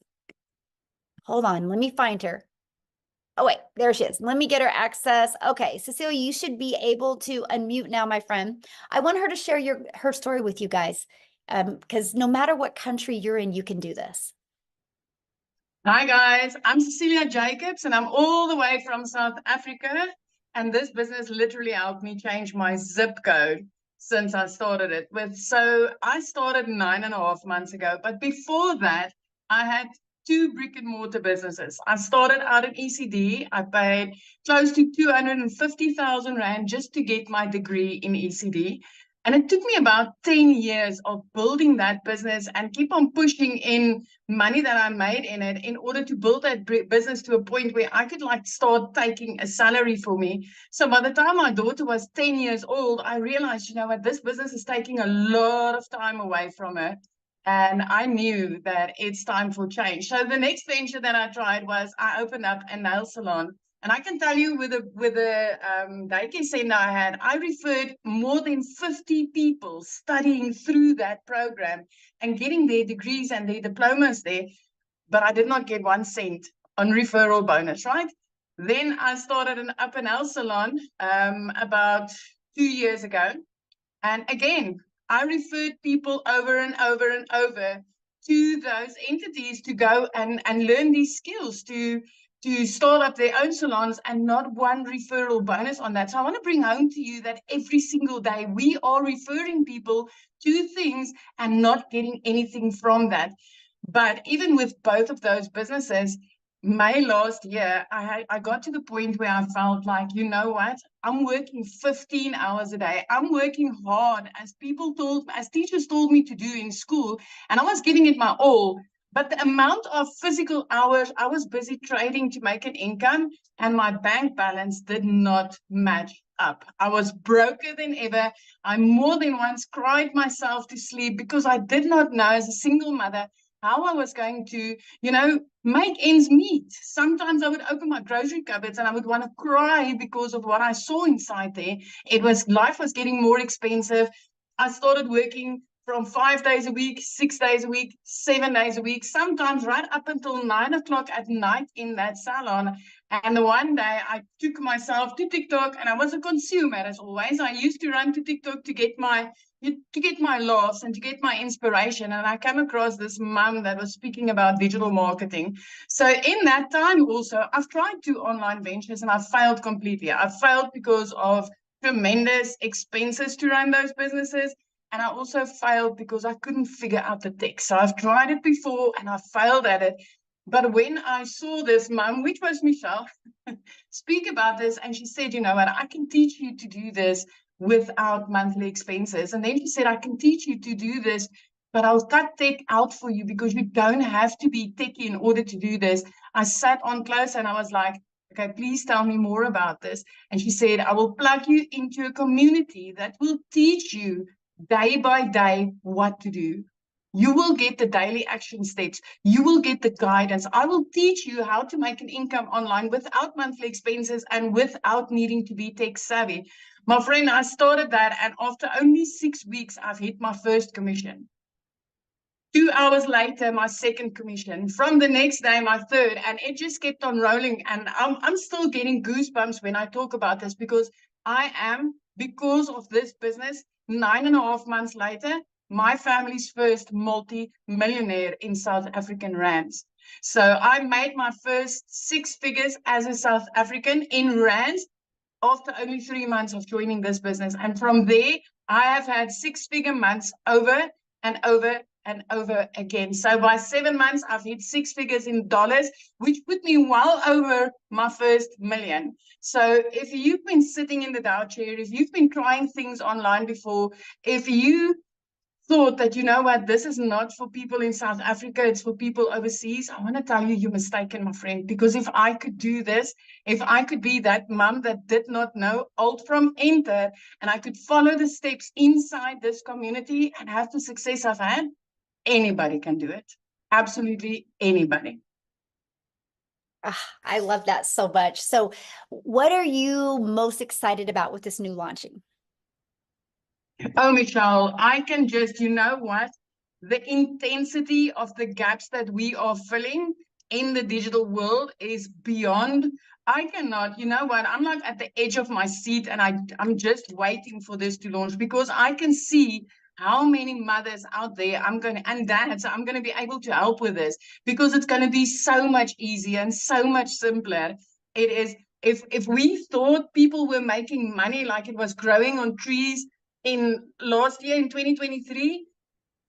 Hold on, let me find her. Oh, wait, there she is. Let me get her access. Okay, Cecilia, you should be able to unmute now, my friend. I want her to share her story with you guys, because no matter what country you're in, you can do this. Hi guys, I'm Cecilia Jacobs and I'm all the way from South Africa, and this business literally helped me change my zip code since I started it with. So I started 9.5 months ago, but before that I had 2 brick and mortar businesses. I started out at ECD. I paid close to 250,000 Rand just to get my degree in ECD. And it took me about 10 years of building that business and keep on pushing in money that I made in it in order to build that business to a point where I could like start taking a salary for me. So by the time my daughter was 10 years old, I realized, you know what, this business is taking a lot of time away from her. And I knew that it's time for change. So the next venture that I tried was I opened up a nail salon. And I can tell you with the daycare center I had, I referred more than 50 people studying through that program and getting their degrees and their diplomas there. But I did not get 1 cent on referral bonus, right? Then I started an up and nail salon about 2 years ago. And again, I referred people over and over and over to those entities to go and learn these skills to start up their own salons, and not 1 referral bonus on that. So I want to bring home to you that every single day we are referring people to things and not getting anything from that. But even with both of those businesses, May last year, I got to the point where I felt like, you know what, I'm working 15 hours a day. I'm working hard as teachers told me to do in school, and I was giving it my all. But the amount of physical hours I was busy trading to make an income, and my bank balance did not match up. I was broker than ever. I more than once cried myself to sleep because I did not know, as a single mother, how I was going to, make ends meet. Sometimes I would open my grocery cupboards and I would want to cry because of what I saw inside there. Life was getting more expensive. I started working from 5 days a week, 6 days a week, 7 days a week, sometimes right up until 9 o'clock at night in that salon. And the one day I took myself to TikTok, and I was a consumer as always. I used to run to TikTok to get my laughs and to get my inspiration. And I came across this mom that was speaking about digital marketing. So in that time also, I've tried 2 online ventures and I failed completely. I failed because of tremendous expenses to run those businesses. And I also failed because I couldn't figure out the tech. So I've tried it before and I failed at it. But when I saw this mom, which was Michelle, speak about this, and she said, you know what, I can teach you to do this without monthly expenses. And then she said, I can teach you to do this, but I'll cut tech out for you because you don't have to be techie in order to do this. I sat on close and I was like, okay, please tell me more about this. And she said, I will plug you into a community that will teach you day by day what to do. You will get the daily action steps. You will get the guidance. I will teach you how to make an income online without monthly expenses and without needing to be tech savvy. My friend, I started that, and after only 6 weeks, I've hit my first commission. 2 hours later, my second commission. From the next day, my third, and it just kept on rolling. And I'm still getting goosebumps when I talk about this, because I am, because of this business, 9.5 months later, my family's first multi-millionaire in South African rands. So I made my first 6 figures as a South African in rands after only 3 months of joining this business. And from there, I have had 6-figure months over and over and over again. So by 7 months, I've hit 6 figures in dollars, which put me well over my first million. So if you've been sitting in the Dow chair, if you've been trying things online before, if you thought that, you know what, this is not for people in South Africa, it's for people overseas, I want to tell you, you're mistaken, my friend. Because if I could do this, if I could be that mom that did not know alt from enter, and I could follow the steps inside this community and have the success I've had, anybody can do it. Absolutely anybody. I love that so much. So what are you most excited about with this new launching? Oh, Michelle, I can just, you know what? The intensity of the gaps that we are filling in the digital world is beyond. I cannot, you know what? I'm like at the edge of my seat, and I'm just waiting for this to launch, because I can see how many mothers out there and dads, I'm going to be able to help with this, because it's going to be so much easier and so much simpler. It is, if we thought people were making money like it was growing on trees in last year in 2023,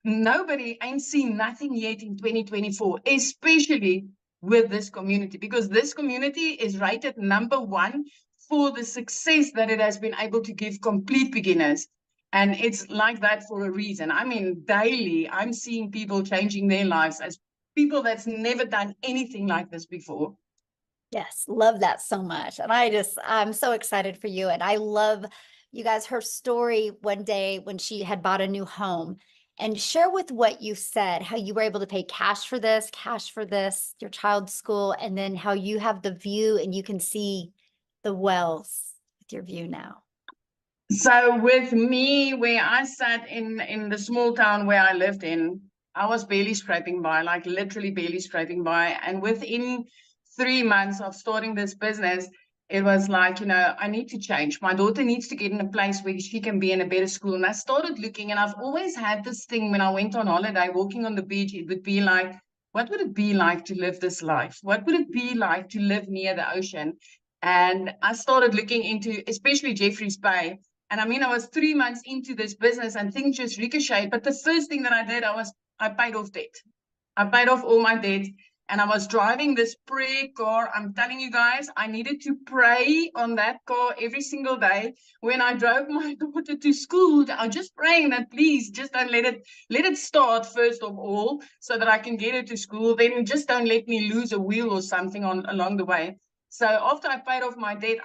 nobody ain't seen nothing yet in 2024, especially with this community, because this community is rated #1 for the success that it has been able to give complete beginners. And it's like that for a reason. I mean, daily, I'm seeing people changing their lives as people that's never done anything like this before. Yes, love that so much. And I'm so excited for you. And I love, you guys, her story one day when she had bought a new home. And share with what you said, how you were able to pay cash for this, your child's school, and then how you have the view and you can see the wells with your view now. So with me, where I sat in the small town where I lived in, I was barely scraping by, like literally barely scraping by. And within 3 months of starting this business, it was like, you know, I need to change. My daughter needs to get in a place where she can be in a better school. And I started looking, and I've always had this thing when I went on holiday, walking on the beach, it would be like, what would it be like to live this life? What would it be like to live near the ocean? And I started looking into, especially Jeffreys Bay. And I mean, I was 3 months into this business and things just ricocheted. But the first thing that I did, I paid off debt. I paid off all my debt. And I was driving this prayer car. I'm telling you guys, I needed to pray on that car every single day. When I drove my daughter to school, I was just praying that please just don't let it start first of all, so that I can get her to school. Then just don't let me lose a wheel or something along the way. So after I paid off my debt,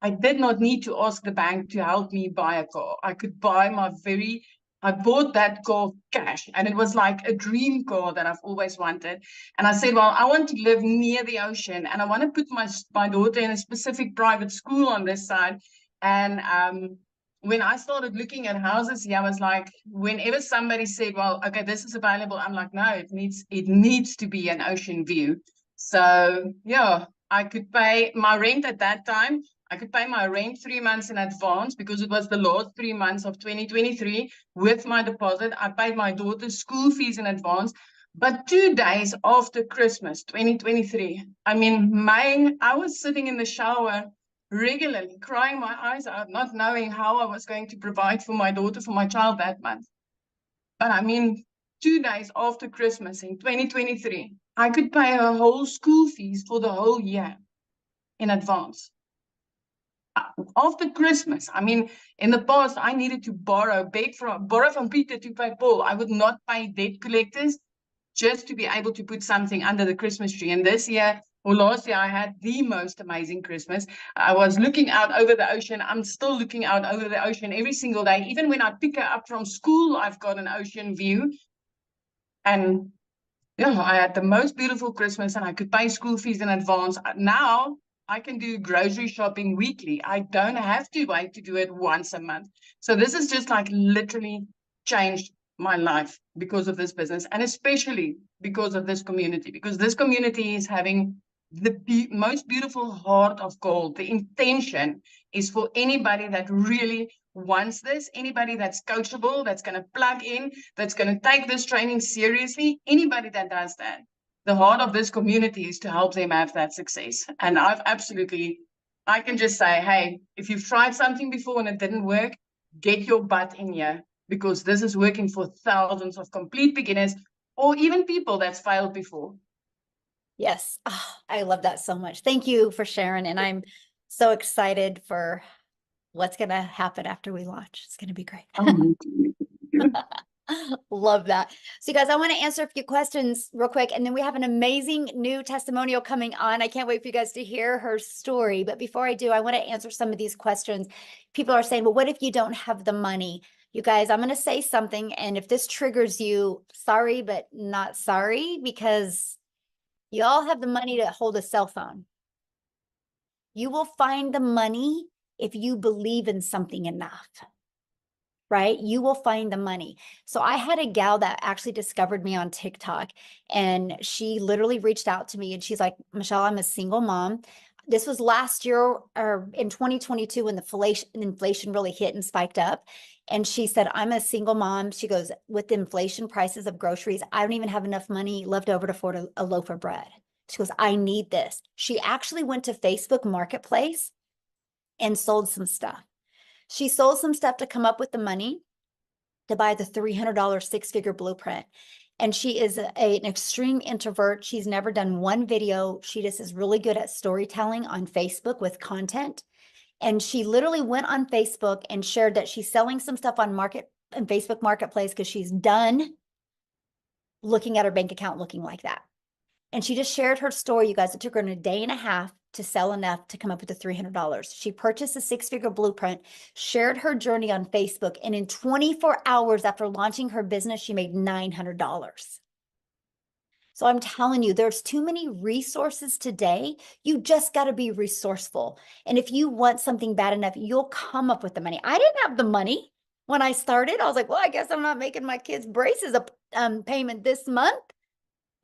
I did not need to ask the bank to help me buy a car. I bought that car cash, and it was like a dream car that I've always wanted. And I said, well, I want to live near the ocean, and I want to put my daughter in a specific private school on this side. And when I started looking at houses here, I was like, whenever somebody said, well, okay, this is available, I'm like, no, it needs to be an ocean view. So yeah, I could pay my rent at that time. I could pay my rent 3 months in advance, because it was the last 3 months of 2023 with my deposit. I paid my daughter's school fees in advance. But 2 days after Christmas 2023, I mean, I was sitting in the shower regularly, crying my eyes out, not knowing how I was going to provide for my daughter, for my child that month. But I mean, 2 days after Christmas in 2023, I could pay her whole school fees for the whole year in advance. After Christmas, I mean, in the past, I needed to borrow from Peter to pay Paul. I would not pay debt collectors just to be able to put something under the Christmas tree. And this year, or last year, I had the most amazing Christmas. I was looking out over the ocean. I'm still looking out over the ocean every single day. Even when I pick her up from school, I've got an ocean view. And yeah, I had the most beautiful Christmas and I could pay school fees in advance. Now I can do grocery shopping weekly. I don't have to wait to do it once a month. So this has just like literally changed my life because of this business, and especially because of this community, because this community is having the most beautiful heart of gold. The intention is for anybody that really wants this, anybody that's coachable, that's going to plug in, that's going to take this training seriously, anybody that does that. The heart of this community is to help them have that success. And I can just say, hey, if you've tried something before and it didn't work, get your butt in here, because this is working for thousands of complete beginners or even people that's failed before. Yes. Oh, I love that so much. Thank you for sharing. And I'm so excited for what's going to happen after we launch. It's going to be great. Love that. So you guys, I want to answer a few questions real quick, and then we have an amazing new testimonial coming on. I can't wait for you guys to hear her story. But before I do, I want to answer some of these questions. People are saying, well, what if you don't have the money? You guys, I'm going to say something, and if this triggers you, sorry, but not sorry, because you all have the money to hold a cell phone. You will find the money if you believe in something enough, right? You will find the money. So I had a gal that actually discovered me on TikTok, and she literally reached out to me and she's like, Michelle, I'm a single mom. This was last year or in 2022 when the inflation really hit and spiked up. And she said, I'm a single mom. She goes, with the inflation prices of groceries, I don't even have enough money left over to afford a loaf of bread. She goes, I need this. She actually went to Facebook Marketplace and sold some stuff. She sold some stuff to come up with the money to buy the $300 six-figure blueprint. And she is an extreme introvert. She's never done one video. She just is really good at storytelling on Facebook with content. And she literally went on Facebook and shared that she's selling some stuff on Facebook Marketplace because she's done looking at her bank account looking like that. And she just shared her story, you guys. It took her a day and a half to sell enough to come up with the $300. She purchased a six-figure blueprint, shared her journey on Facebook, and in 24 hours after launching her business, she made $900. So I'm telling you, there's too many resources today. You just got to be resourceful. And if you want something bad enough, you'll come up with the money. I didn't have the money when I started. I was like, well, I guess I'm not making my kids' braces a payment this month.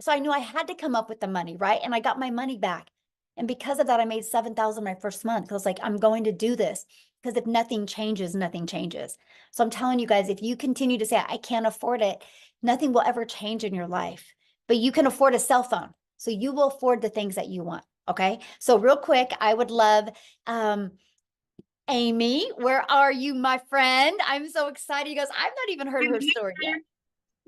So I knew I had to come up with the money, right? And I got my money back. And because of that, I made $7,000 my first month. I was like, I'm going to do this, because if nothing changes, nothing changes. So I'm telling you guys, if you continue to say, I can't afford it, nothing will ever change in your life. But you can afford a cell phone. So you will afford the things that you want. Okay. So real quick, I would love, Amy, where are you, my friend? I'm so excited. You guys, I've not even heard her story yet.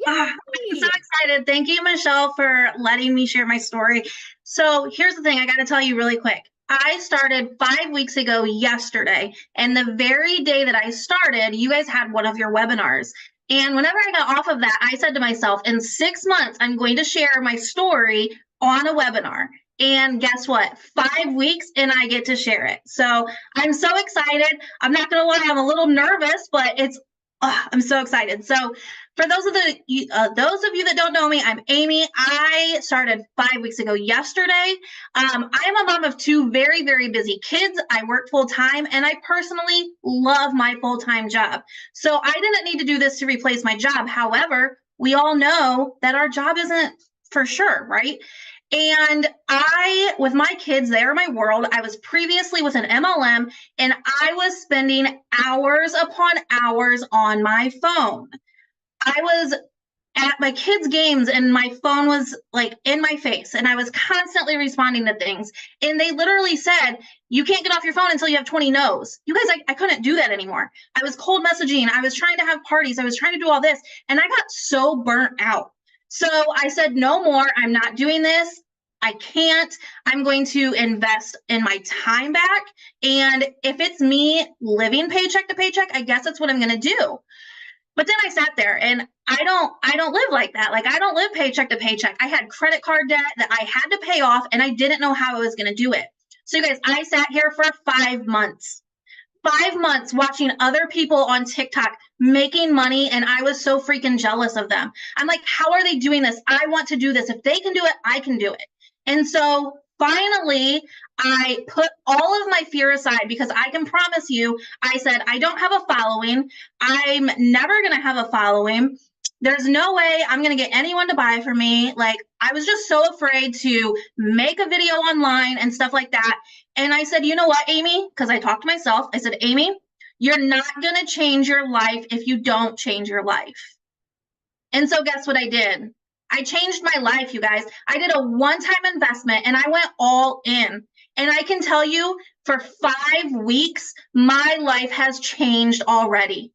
I'm so excited. Thank you, Michelle, for letting me share my story. So here's the thing. I got to tell you really quick. I started 5 weeks ago yesterday, and the very day that I started, you guys had one of your webinars. And whenever I got off of that, I said to myself, in 6 months, I'm going to share my story on a webinar. And guess what? 5 weeks and I get to share it. So I'm so excited. I'm not going to lie, I'm a little nervous, but I'm so excited. So for those of you that don't know me, I'm Amy. I started 5 weeks ago yesterday. I am a mom of two very, very busy kids. I work full time, and I personally love my full-time job. So I didn't need to do this to replace my job. However, we all know that our job isn't for sure, right? And with my kids, they are my world. I was previously with an MLM, and I was spending hours upon hours on my phone. I was at my kids' games and my phone was like in my face, and I was constantly responding to things. And they literally said, you can't get off your phone until you have 20 no's. You guys, I couldn't do that anymore. I was cold messaging. I was trying to have parties. I was trying to do all this, and I got so burnt out. So I said, no more. I'm not doing this. I can't. I'm going to invest in my time back. And if it's me living paycheck to paycheck, I guess that's what I'm going to do. But then I sat there, and I don't live like that. Like, I don't live paycheck to paycheck. I had credit card debt that I had to pay off, and I didn't know how I was going to do it. So you guys, I sat here for 5 months. 5 months watching other people on TikTok making money, and I was so freaking jealous of them. I'm like, how are they doing this? I want to do this. If they can do it, I can do it. And so finally, I put all of my fear aside because I can promise you, I said, I don't have a following. I'm never going to have a following. There's no way I'm going to get anyone to buy from me. Like, I was just so afraid to make a video online and stuff like that. And I said, you know what, Amy? Because I talked to myself. I said, Amy, you're not going to change your life if you don't change your life. And so guess what I did? I changed my life, you guys. I did a one-time investment and I went all in. And I can tell you, for 5 weeks, my life has changed already.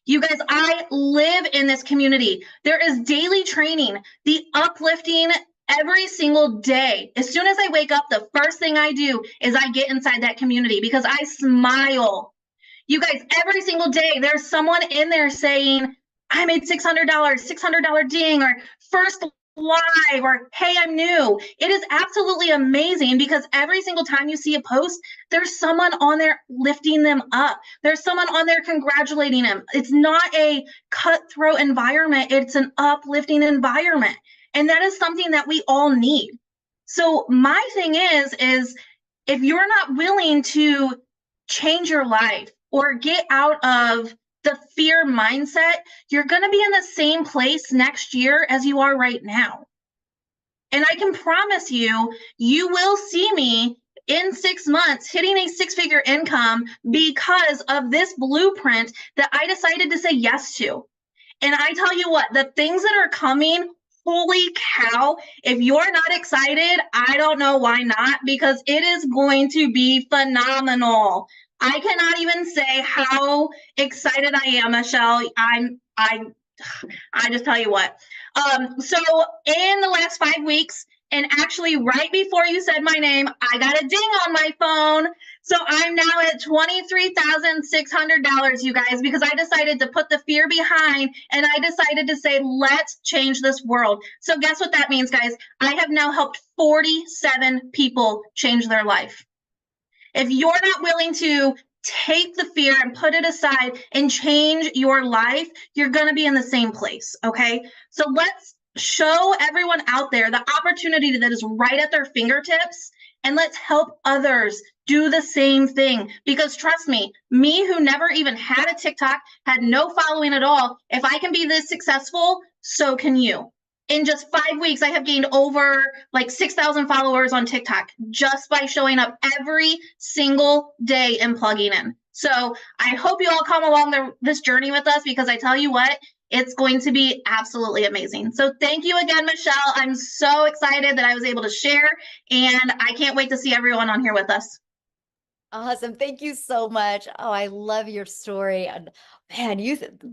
You guys, I live in this community. There is daily training, the uplifting every single day. As soon as I wake up, the first thing I do is I get inside that community because I smile. You guys, every single day, there's someone in there saying, I made $600, $600 ding, or first live, or hey, I'm new. It is absolutely amazing because every single time you see a post, there's someone on there lifting them up. There's someone on there congratulating them. It's not a cutthroat environment. It's an uplifting environment. And that is something that we all need. So my thing is if you're not willing to change your life or get out of the fear mindset, you're going to be in the same place next year as you are right now. And I can promise you, you will see me in 6 months hitting a 6-figure income because of this blueprint that I decided to say yes to. And I tell you what, the things that are coming, holy cow, if you're not excited, I don't know why not, because it is going to be phenomenal. I cannot even say how excited I am, Michelle. I just tell you what. So in the last 5 weeks, and actually right before you said my name, I got a ding on my phone. So I'm now at $23,600, you guys, because I decided to put the fear behind and I decided to say, let's change this world. So guess what that means, guys? I have now helped 47 people change their life. If you're not willing to take the fear and put it aside and change your life, you're going to be in the same place. Okay. So let's show everyone out there the opportunity that is right at their fingertips, and let's help others do the same thing. Because trust me, who never even had a TikTok, had no following at all, if I can be this successful, so can you. In just 5 weeks, I have gained over like 6,000 followers on TikTok just by showing up every single day and plugging in. So I hope you all come along this journey with us, because I tell you what, it's going to be absolutely amazing. So thank you again, Michelle. I'm so excited that I was able to share, and I can't wait to see everyone on here with us. Awesome. Thank you so much. Oh, I love your story. And man,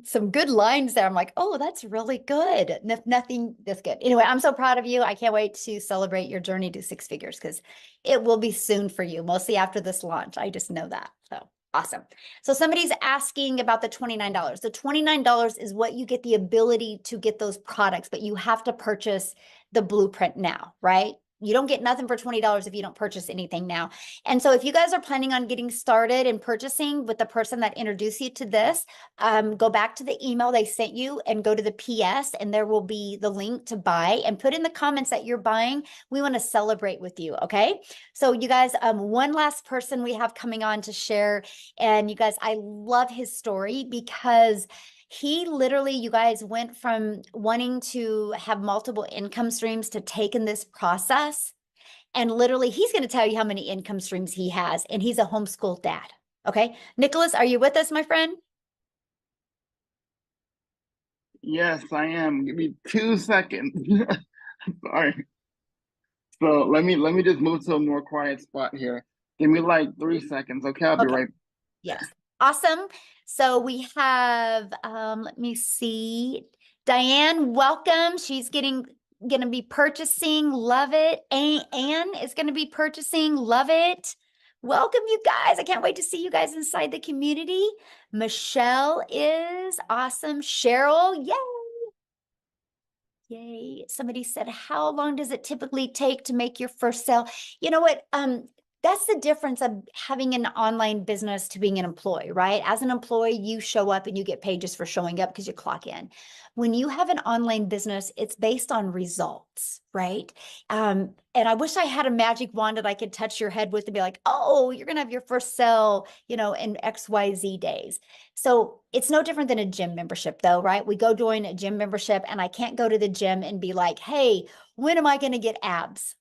some good lines there. I'm like, oh, that's really good. Nothing that's good. Anyway, I'm so proud of you. I can't wait to celebrate your journey to 6 figures, because it will be soon for you, mostly after this launch. I just know that. So awesome. So somebody's asking about the $29. The $29 is what you get the ability to get those products, but you have to purchase the blueprint now, right? You don't get nothing for $20 if you don't purchase anything now. And so if you guys are planning on getting started and purchasing with the person that introduced you to this, go back to the email they sent you and go to the PS, and there will be the link to buy, and put in the comments that you're buying. We want to celebrate with you. Okay. So you guys, one last person we have coming on to share. And you guys, I love his story, because he literally, you guys, went from wanting to have multiple income streams to taking this process. And literally, he's going to tell you how many income streams he has. And he's a homeschool dad. Okay. Nicholas, are you with us, my friend? Yes, I am. Give me 2 seconds. Sorry. So let me just move to a more quiet spot here. Give me like 3 seconds. Okay, I'll be right. Yes. Awesome. So we have, let me see, Diane, welcome. She's going to be purchasing. Love it. Anne is going to be purchasing. Love it. Welcome, you guys. I can't wait to see you guys inside the community. Michelle is awesome. Cheryl, yay. Yay. Somebody said, how long does it typically take to make your first sale? You know what? That's the difference of having an online business to being an employee, right? As an employee, you show up and you get paid just for showing up because you clock in. When you have an online business, it's based on results, right? And I wish I had a magic wand that I could touch your head with and be like, oh, you're going to have your first sale, you know, in XYZ days. So it's no different than a gym membership though, right? We go join a gym membership and I can't go to the gym and be like, hey, when am I going to get abs?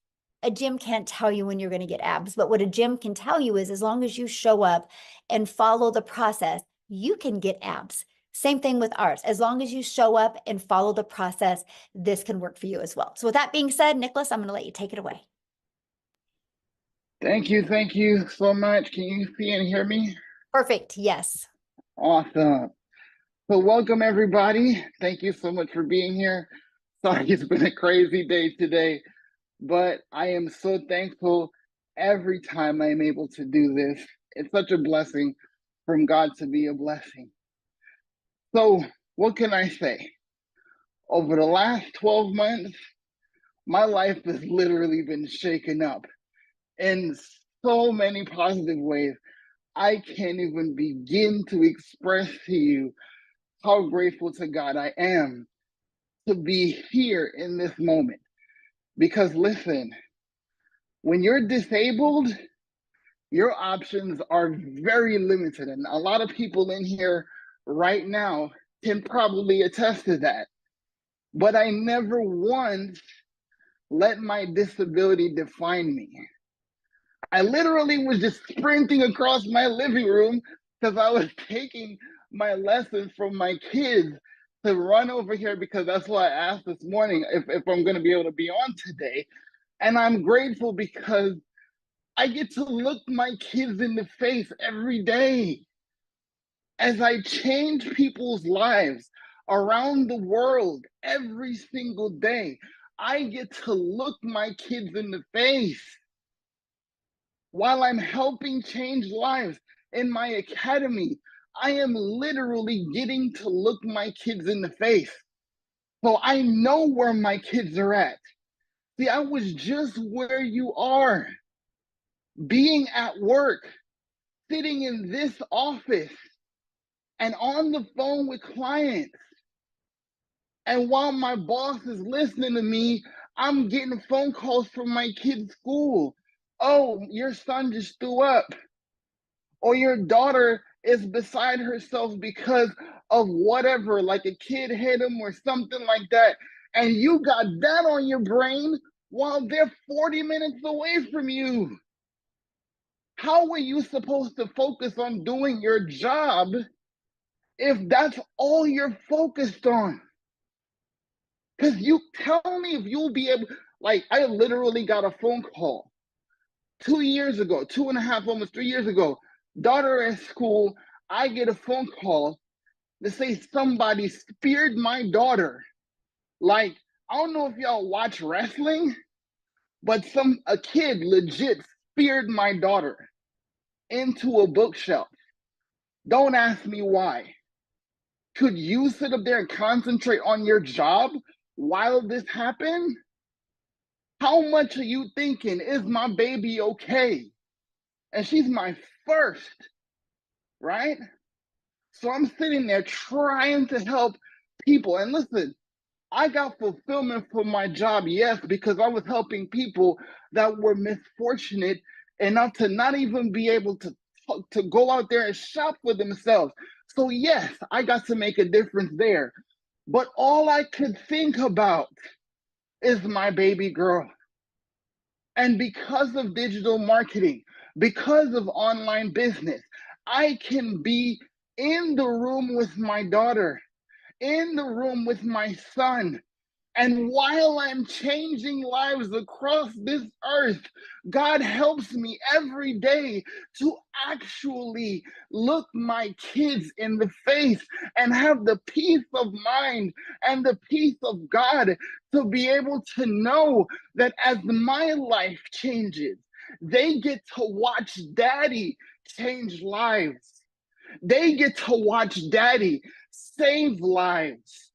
A gym can't tell you when you're going to get abs, but what a gym can tell you is as long as you show up and follow the process, you can get abs. Same thing with ours. As long as you show up and follow the process, this can work for you as well. So with that being said, Nicholas, I'm going to let you take it away. Thank you so much. Can you see and hear me? Perfect. Yes. Awesome. So welcome everybody. Thank you so much for being here. Sorry, it's been a crazy day today, but I am so thankful every time I'm able to do this. It's such a blessing from God to be a blessing. So what can I say? Over the last 12 months, my life has literally been shaken up in so many positive ways. I can't even begin to express to you how grateful to God I am to be here in this moment. Because listen, when you're disabled, your options are very limited. And a lot of people in here right now can probably attest to that. But I never once let my disability define me. I literally was just sprinting across my living room because I was taking my lessons from my kids to run over here because that's why I asked this morning if I'm going to be able to be on today. And I'm grateful because I get to look my kids in the face every day as I change people's lives around the world every single day. I get to look my kids in the face while I'm helping change lives in my academy. I am literally getting to look my kids in the face. So I know where my kids are at. See, I was just where you are, being at work, sitting in this office and on the phone with clients. And while my boss is listening to me, I'm getting phone calls from my kid's school. Oh, your son just threw up. Or your daughter is beside herself because of whatever, like a kid hit him or something like that. And you got that on your brain while they're 40 minutes away from you. How are you supposed to focus on doing your job if that's all you're focused on? Because you tell me if you'll be able, like, I literally got a phone call 2 years ago, 2.5, almost 3 years ago. Daughter at school, I get a phone call to say somebody speared my daughter. Like, I don't know if y'all watch wrestling, but a kid legit speared my daughter into a bookshelf. Don't ask me why. Could you sit up there and concentrate on your job while this happened? How much are you thinking, is my baby okay? And she's my first, right? So I'm sitting there trying to help people. And listen, I got fulfillment from my job, yes, because I was helping people that were misfortunate enough to not even be able to go out there and shop for themselves. So yes, I got to make a difference there. But all I could think about is my baby girl. And because of digital marketing, because of online business, I can be in the room with my daughter, in the room with my son. And while I'm changing lives across this earth, God helps me every day to actually look my kids in the face and have the peace of mind and the peace of God to be able to know that as my life changes, they get to watch daddy change lives. They get to watch daddy save lives.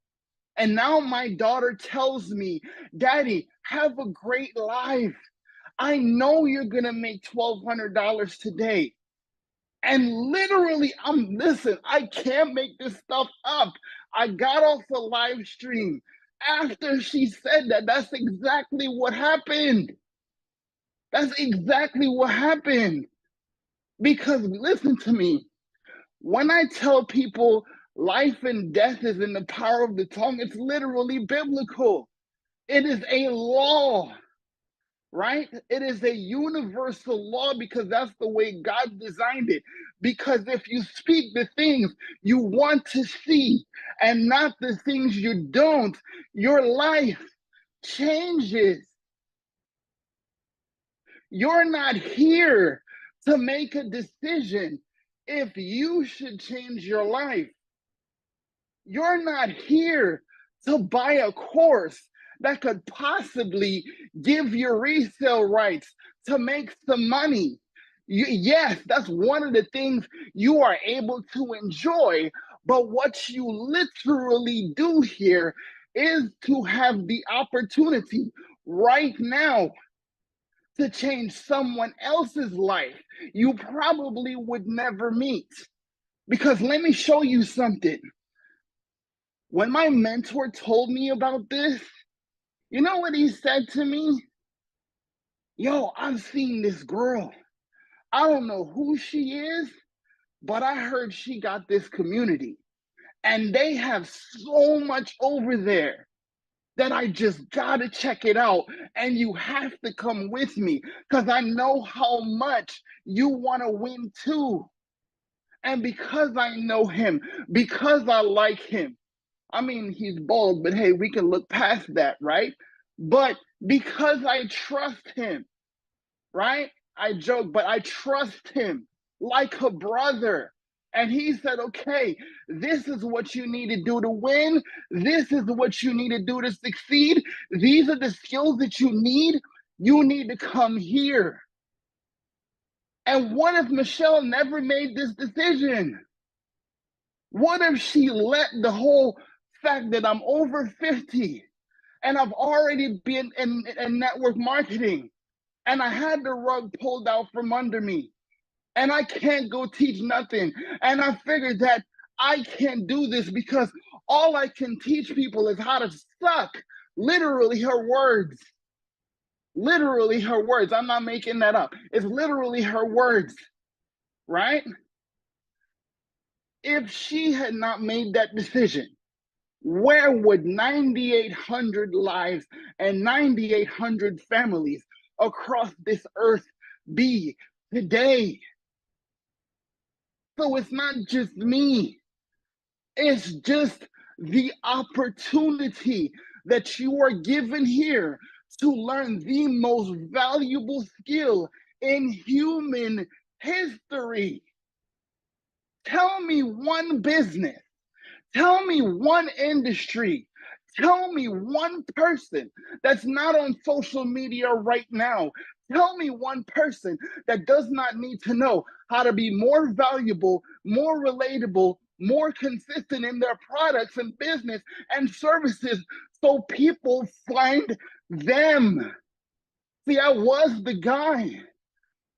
And now my daughter tells me, Daddy, have a great life. I know you're going to make $1,200 today. And literally, listen, I can't make this stuff up. I got off the live stream after she said that. That's exactly what happened. That's exactly what happened. Because listen to me, when I tell people life and death is in the power of the tongue, it's literally biblical. It is a law, right? It is a universal law because that's the way God designed it. Because if you speak the things you want to see and not the things you don't, your life changes. You're not here to make a decision if you should change your life. You're not here to buy a course that could possibly give you resale rights to make some money. Yes, that's one of the things you are able to enjoy. But what you literally do here is to have the opportunity right now to change someone else's life you probably would never meet. Because let me show you something. When my mentor told me about this, you know what he said to me? Yo, I've seen this girl. I don't know who she is, but I heard she got this community. And they have so much over there that I just gotta check it out. And you have to come with me because I know how much you wanna win too. And because I know him, because I like him, I mean, he's bald, but hey, we can look past that, right? But because I trust him, right? I joke, but I trust him like a brother. And he said, okay, this is what you need to do to win. This is what you need to do to succeed. These are the skills that you need. You need to come here. And what if Michelle never made this decision? What if she let the whole fact that I'm over 50 and I've already been in network marketing and I had the rug pulled out from under me and I can't go teach nothing. And I figured that I can't do this because all I can teach people is how to suck. Literally her words. Literally her words. I'm not making that up. It's literally her words, right? If she had not made that decision, where would 9,800 lives and 9,800 families across this earth be today? So it's not just me. It's just the opportunity that you are given here to learn the most valuable skill in human history. Tell me one business. Tell me one industry. Tell me one person that's not on social media right now. Tell me one person that does not need to know how to be more valuable, more relatable, more consistent in their products and business and services so people find them. See, I was the guy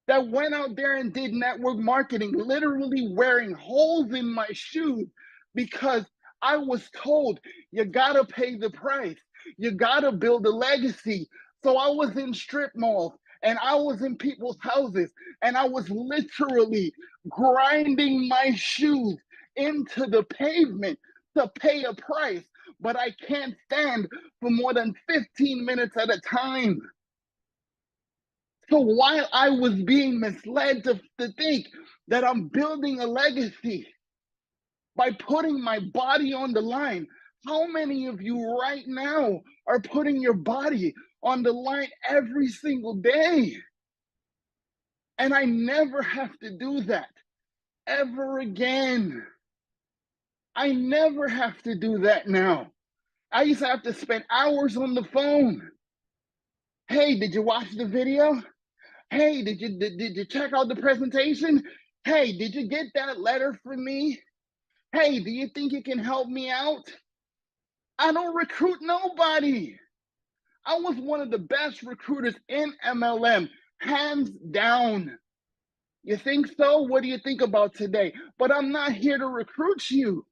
that went out there and did network marketing, literally wearing holes in my shoes because I was told you gotta pay the price. You gotta build a legacy. So I was in strip malls and I was in people's houses and I was literally grinding my shoes into the pavement to pay a price. But I can't stand for more than 15 minutes at a time. So while I was being misled to think that I'm building a legacy by putting my body on the line, how many of you right now are putting your body on the line every single day? And I never have to do that ever again. I never have to do that now. I used to have to spend hours on the phone. Hey, did you watch the video? Hey, did you check out the presentation? Hey, did you get that letter from me? Hey, do you think you can help me out? I don't recruit nobody. I was one of the best recruiters in MLM, hands down. You think so? What do you think about today? But I'm not here to recruit you.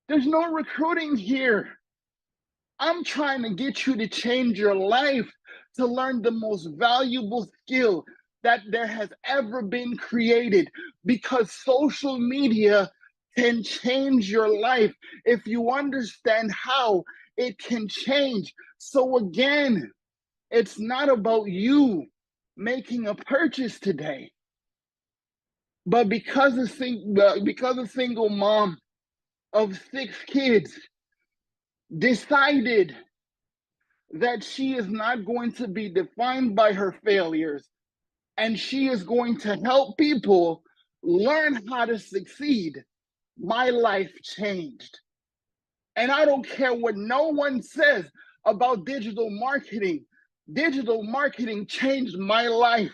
There's no recruiting here. I'm trying to get you to change your life, to learn the most valuable skill that there has ever been created, because social media can change your life if you understand how it can change. So again, it's not about you making a purchase today, but because a single mom of 6 kids decided that she is not going to be defined by her failures, and she is going to help people learn how to succeed, my life changed. And I don't care what no one says about digital marketing. Digital marketing changed my life,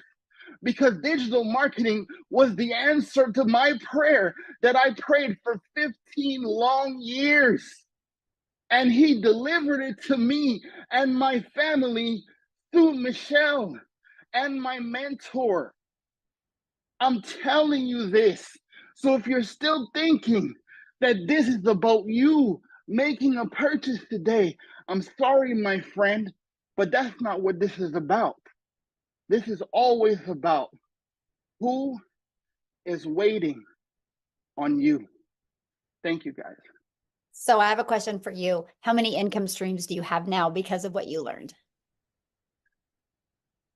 because digital marketing was the answer to my prayer that I prayed for 15 long years. And he delivered it to me and my family through Michelle and my mentor. I'm telling you this. So if you're still thinking that this is about you making a purchase today, I'm sorry, my friend, but that's not what this is about. This is always about who is waiting on you. Thank you, guys. So I have a question for you. How many income streams do you have now because of what you learned?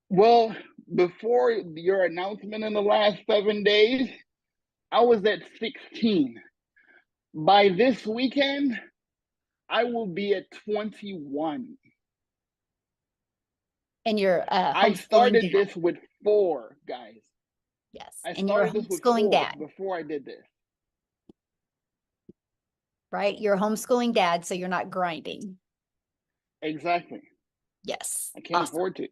Well, before your announcement in the last 7 days, I was at 16. By this weekend, I will be at 21. And you're I homeschooling started dad. this with 4, guys. Yes. I And you're a started this with homeschooling 4 dad, before I did this. right? You're a homeschooling dad, so you're not grinding. Exactly. Yes. I can't Awesome. afford to.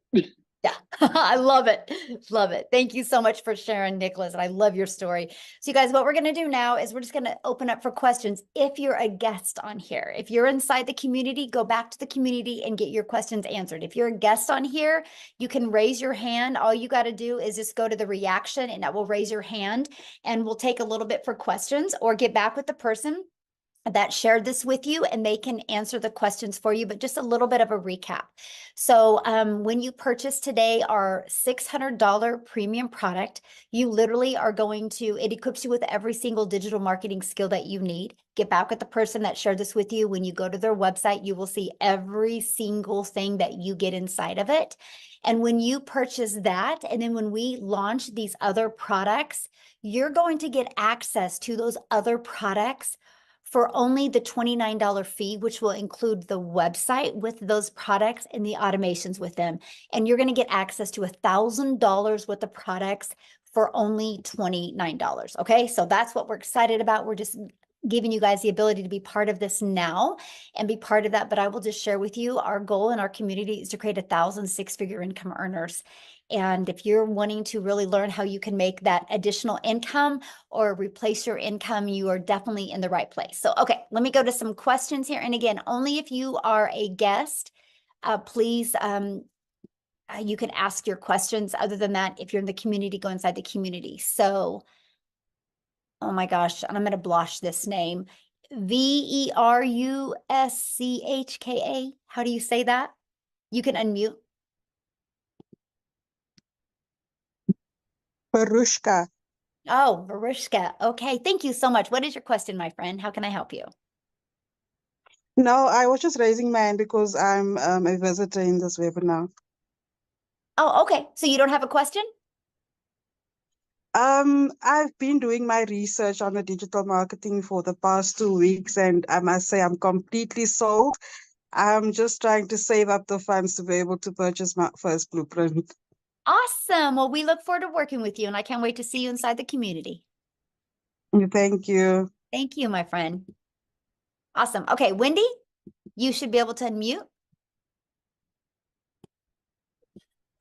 Yeah, I love it. Love it. Thank you so much for sharing, Nicholas. And I love your story. So you guys, what we're going to do now is we're just going to open up for questions. If you're a guest on here, if you're inside the community, go back to the community and get your questions answered. If you're a guest on here, you can raise your hand. All you got to do is just go to the reaction and that will raise your hand, and we'll take a little bit for questions, or get back with the person that shared this with you and they can answer the questions for you. But just a little bit of a recap. So when you purchase today our $600 premium product, you literally are going to, it equips you with every single digital marketing skill that you need. Get back with the person that shared this with you. When you go to their website, you will see every single thing that you get inside of it. And when you purchase that, and then when we launch these other products, you're going to get access to those other products for only the $29 fee, which will include the website with those products and the automations with them. And you're going to get access to $1,000 worth of products for only $29. Okay, so that's what we're excited about. We're just giving you guys the ability to be part of this now and be part of that. But I will just share with you, our goal in our community is to create 1,000 six-figure income earners. And if you're wanting to really learn how you can make that additional income or replace your income, you are definitely in the right place. So, okay, let me go to some questions here. And again, only if you are a guest, please, you can ask your questions. Other than that, if you're in the community, go inside the community. So, oh my gosh, and I'm going to blush this name. Veruschka. How do you say that? You can unmute. Barushka. Oh, Veruschka. Okay, thank you so much. What is your question, my friend? How can I help you? No, I was just raising my hand because I'm a visitor in this webinar. Oh, okay. So you don't have a question? I've been doing my research on the digital marketing for the past 2 weeks, and I must say I'm completely sold. I'm just trying to save up the funds to be able to purchase my first blueprint. Awesome. Well, we look forward to working with you, and I can't wait to see you inside the community. Thank you. Thank you, my friend. Awesome. Okay, Wendy, you should be able to unmute.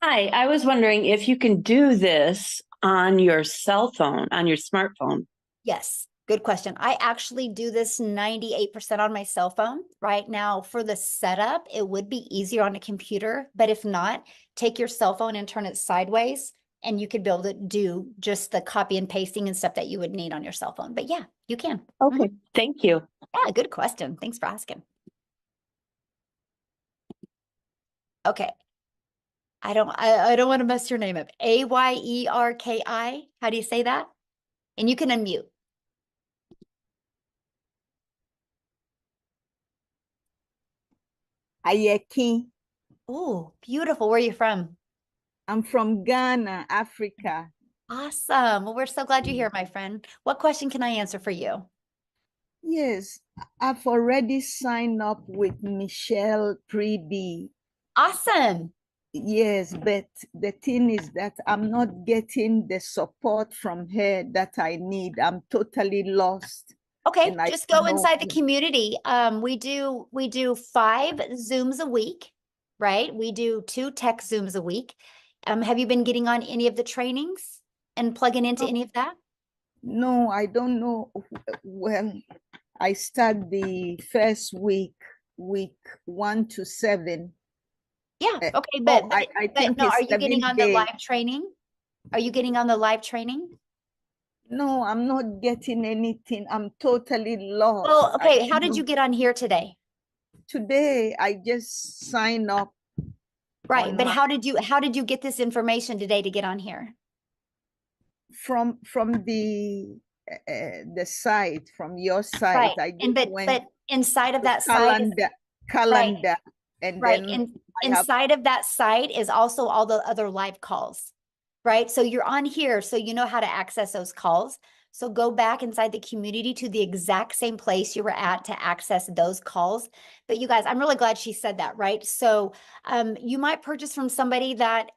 Hi, I was wondering if you can do this on your cell phone, on your smartphone. Yes. Good question. I actually do this 98% on my cell phone right now. For the setup, it would be easier on a computer, but if not, take your cell phone and turn it sideways and you could be able to do just the copy and pasting and stuff that you would need on your cell phone. But yeah, you can. Okay, thank you. Yeah, good question. Thanks for asking. Okay. I don't want to mess your name up. Ayerki. How do you say that? And you can unmute. Ayeki. Oh, beautiful. Where are you from? I'm from Ghana, Africa. Awesome. Well, we're so glad you're here, my friend. What question can I answer for you? Yes, I've already signed up with Michelle Preby. Awesome. Yes, but the thing is that I'm not getting the support from her that I need. I'm totally lost. Okay, And I just go don't know. inside the community. We do 5 Zooms a week, right? We do 2 tech Zooms a week. Have you been getting on any of the trainings and plugging into any of that? No, I don't know. Well, I start the first week 1 to 7. Yeah, okay, Oh, but I think no, it's are you getting 7 on the days. live training? Are you getting on the live training? No, I'm not getting anything. I'm totally lost. Well, I okay, don't how did you know. get on here today? Today, I just signed up. Right, but online how did you get this information today to get on here? from the site, from your site. Right, I and just but went inside of to that site is calendar, and right, then and I have inside of that site is also all the other live calls, right? So you're on here, so you know how to access those calls. So go back inside the community to the exact same place you were at to access those calls. But you guys, I'm really glad she said that, right? So you might purchase from somebody that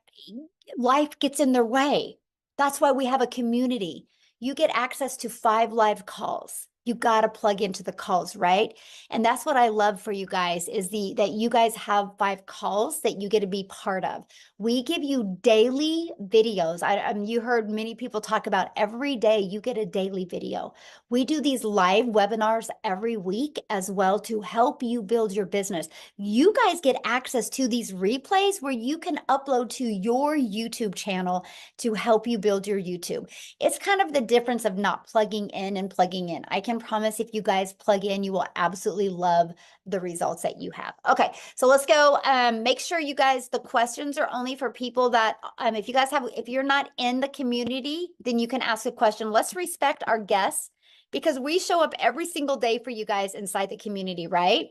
life gets in their way. That's why we have a community. You get access to 5 live calls. You got to plug into the calls, right? And that's what I love for you guys is that you guys have 5 calls that you get to be part of. We give you daily videos. You heard many people talk about every day you get a daily video. We do these live webinars every week as well to help you build your business. You guys get access to these replays where you can upload to your YouTube channel to help you build your YouTube. It's kind of the difference of not plugging in and plugging in. I can promise if you guys plug in, you will absolutely love the results that you have. Okay, so let's go. Make sure you guys, the questions are only for people that, if you're not in the community, then you can ask a question. Let's respect our guests because we show up every single day for you guys inside the community, right?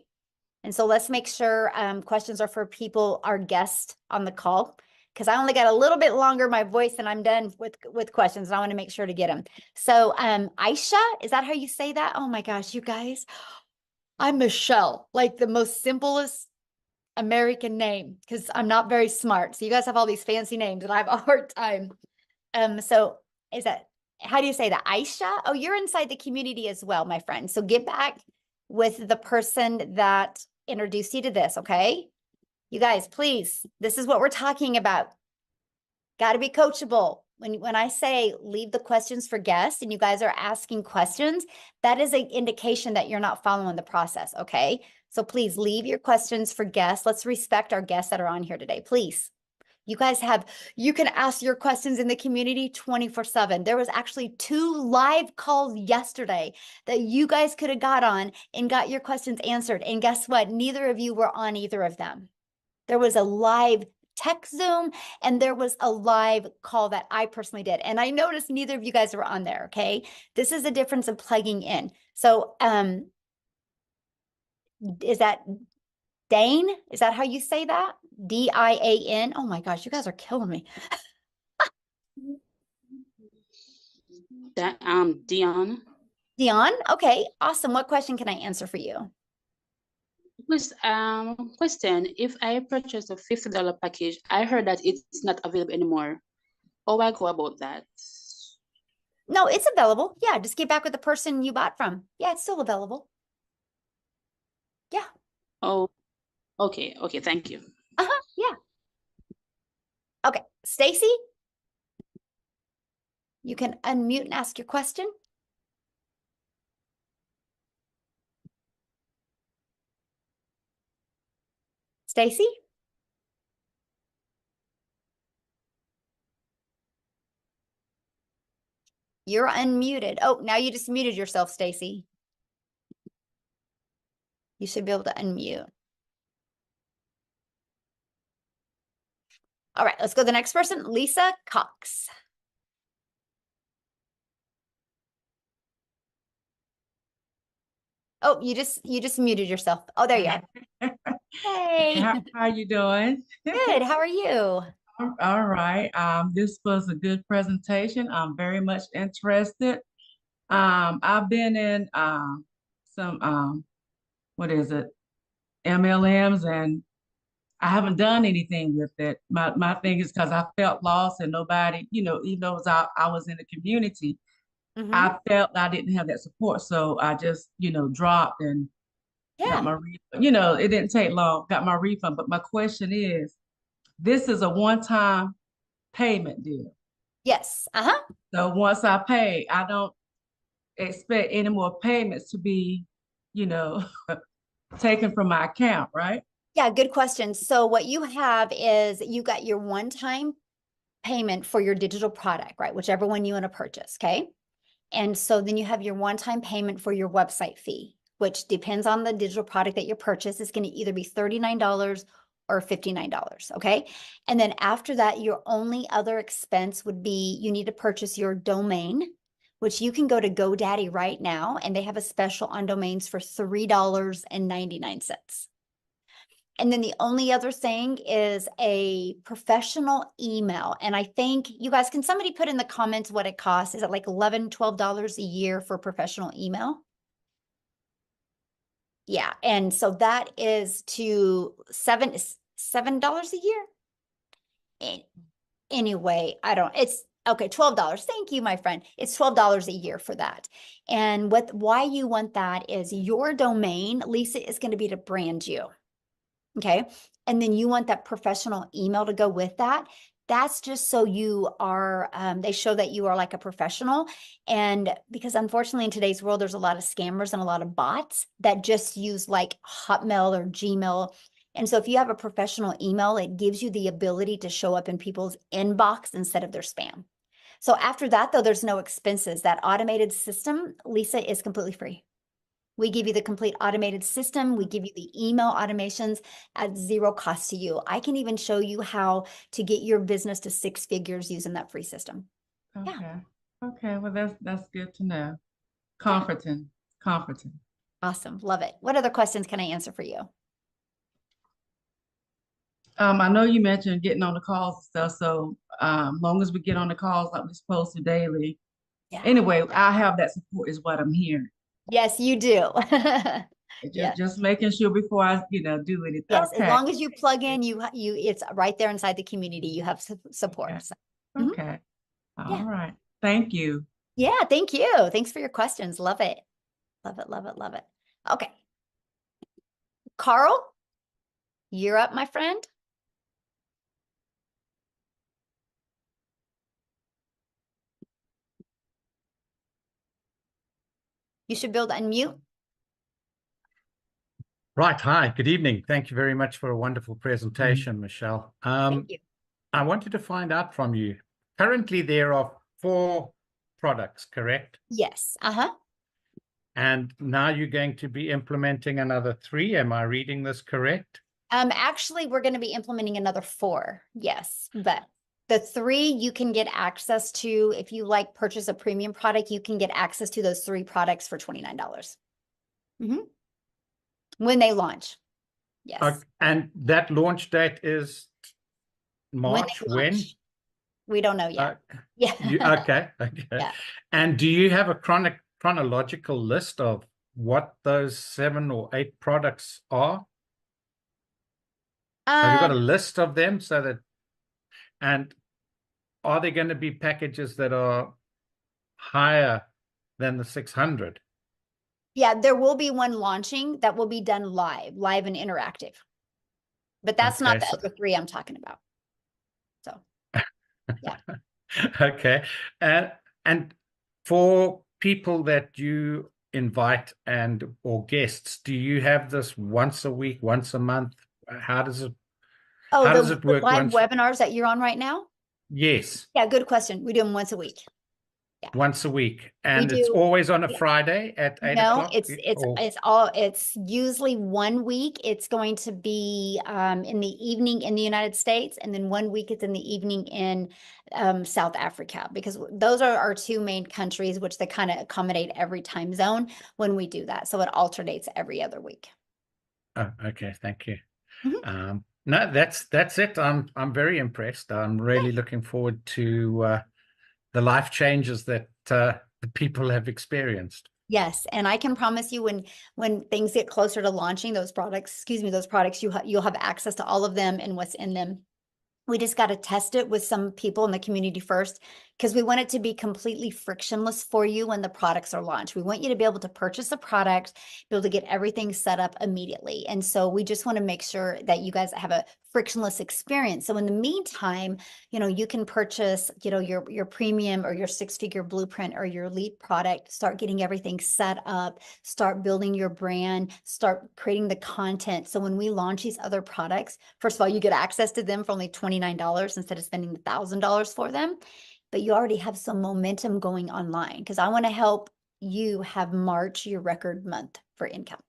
And so let's make sure questions are for people, our guests on the call, because I only got a little bit longer my voice and I'm done with questions. And I want to make sure to get them. So Aisha, is that how you say that? Oh my gosh, you guys, I'm Michelle, like the most simplest American name because I'm not very smart. So you guys have all these fancy names and I have a hard time. So is that, how do you say that? Aisha? Oh, you're inside the community as well, my friend. So get back with the person that introduced you to this, okay? You guys, please, this is what we're talking about. Got to be coachable. When I say leave the questions for guests and you guys are asking questions, that is an indication that you're not following the process, okay? So please leave your questions for guests. Let's respect our guests that are on here today, please. You guys you can ask your questions in the community 24/7. There was actually 2 live calls yesterday that you guys could have got on and got your questions answered. And guess what? Neither of you were on either of them. There was a live tech Zoom and there was a live call that I personally did. And I noticed neither of you guys were on there, okay? This is the difference of plugging in. So is that Dane? Is that how you say that? D-I-A-N? Oh my gosh, you guys are killing me. Dion. Dion? Okay, awesome. What question can I answer for you? Please, question, if I purchase a $50 package, I heard that it's not available anymore. How do I go about that? No, it's available. Yeah, just get back with the person you bought from. Yeah, it's still available. Yeah. Oh, okay. Okay, thank you. Yeah. Okay, Stacy? You can unmute and ask your question. Stacy? You're unmuted. Oh, now you just muted yourself, Stacy. You should be able to unmute. All right, let's go to the next person, Lisa Cox. Oh, you just muted yourself. Oh, there you are. Hey. How you doing? Good. How are you? All right. This was a good presentation. I'm very much interested. I've been in some what is it? MLMs, and I haven't done anything with it. My thing is because I felt lost and nobody, even though I was in the community, I felt I didn't have that support. So I just, dropped and got my refund. It didn't take long, got my refund. But my question is, this is a one-time payment deal. Yes. So once I pay, I don't expect any more payments to be, taken from my account, right? Yeah, good question. So what you have is you got your one-time payment for your digital product, right? Whichever one you want to purchase, okay? And so then you have your one-time payment for your website fee, which depends on the digital product that you purchase. It's going to either be $39 or $59, okay? And then after that, your only other expense would be you need to purchase your domain, which you can go to GoDaddy right now, and they have a special on domains for $3.99. And then the only other thing is a professional email. And I think you guys, can somebody put in the comments what it costs? Is it like $11, $12 a year for professional email? Yeah. And so that is to $7 a year. Anyway, it's okay, $12. Thank you, my friend. It's $12 a year for that. And why you want that is your domain, Lisa, is going to be to brand you. Okay. And then you want that professional email to go with that. That's just so you are, they show that you are like a professional. And because unfortunately in today's world, there's a lot of scammers and a lot of bots that just use like Hotmail or Gmail. And so if you have a professional email, it gives you the ability to show up in people's inbox instead of their spam. So after that, though, there's no expenses. That automated system, Lisa, is completely free. We give you the complete automated system. We give you the email automations at zero cost to you. I can even show you how to get your business to 6 figures using that free system. Okay. Yeah. Okay. Well, that's good to know. Comforting. Awesome. Love it. What other questions can I answer for you? I know you mentioned getting on the calls and stuff. So long as we get on the calls like we're supposed to daily. Yeah. Anyway, I have that support is what I'm hearing. Yes, you do. Just making sure before I, do anything. Yes, Okay. as long as you plug in, it's right there inside the community. You have support. Okay. So, Okay. All right. Thank you. Yeah, thank you. Thanks for your questions. Love it. Love it, love it, love it. Okay. Carl, you're up, my friend. You should be able to unmute. Mm-hmm. Right. Hi, good evening. Thank you very much for a wonderful presentation, Michelle. Thank you. I wanted to find out from you. Currently, there are 4 products, correct? Yes. And now you're going to be implementing another 3. Am I reading this correct? Actually, we're going to be implementing another 4. Yes, but the 3 you can get access to. If you purchase a premium product, you can get access to those 3 products for $29. When they launch. Yes. And that launch date is March when? We don't know yet. Yeah. Okay. Yeah. And do you have a chronological list of what those 7 or 8 products are? Have you got a list of them and are there going to be packages that are higher than the 600? Yeah, there will be one launching that will be done live and interactive. But that's not the other 3 I'm talking about. So, yeah. Okay. And for people that you invite or guests, do you have this once a week, once a month? how does it Oh, how does the it work live once? webinars that you're on right now? Yes, Yeah, good question. We do them once a week. once a week, We and it's do. always on a Yeah. Friday at 8 No, o'clock. it's usually 1 week. It's going to be in the evening in the United States, and then 1 week it's in the evening in South Africa, because those are our two main countries, which they kind of accommodate every time zone when we do that. So it alternates every other week. Oh, okay, thank you. Mhm. No, that's it. I'm very impressed. I'm really looking forward to the life changes that the people have experienced. Yes, and I can promise you when things get closer to launching those products, you'll have access to all of them and what's in them. We just got to test it with some people in the community first, because we want it to be completely frictionless for you when the products are launched. We want you to be able to purchase a product, be able to get everything set up immediately. And so we just want to make sure that you guys have a frictionless experience. So in the meantime, you can purchase, your premium or your 6-figure blueprint or your elite product, start getting everything set up, start building your brand, start creating the content. So when we launch these other products, first of all, you get access to them for only $29 instead of spending $1,000 for them. But you already have some momentum going online, because I want to help you have March your record month for income.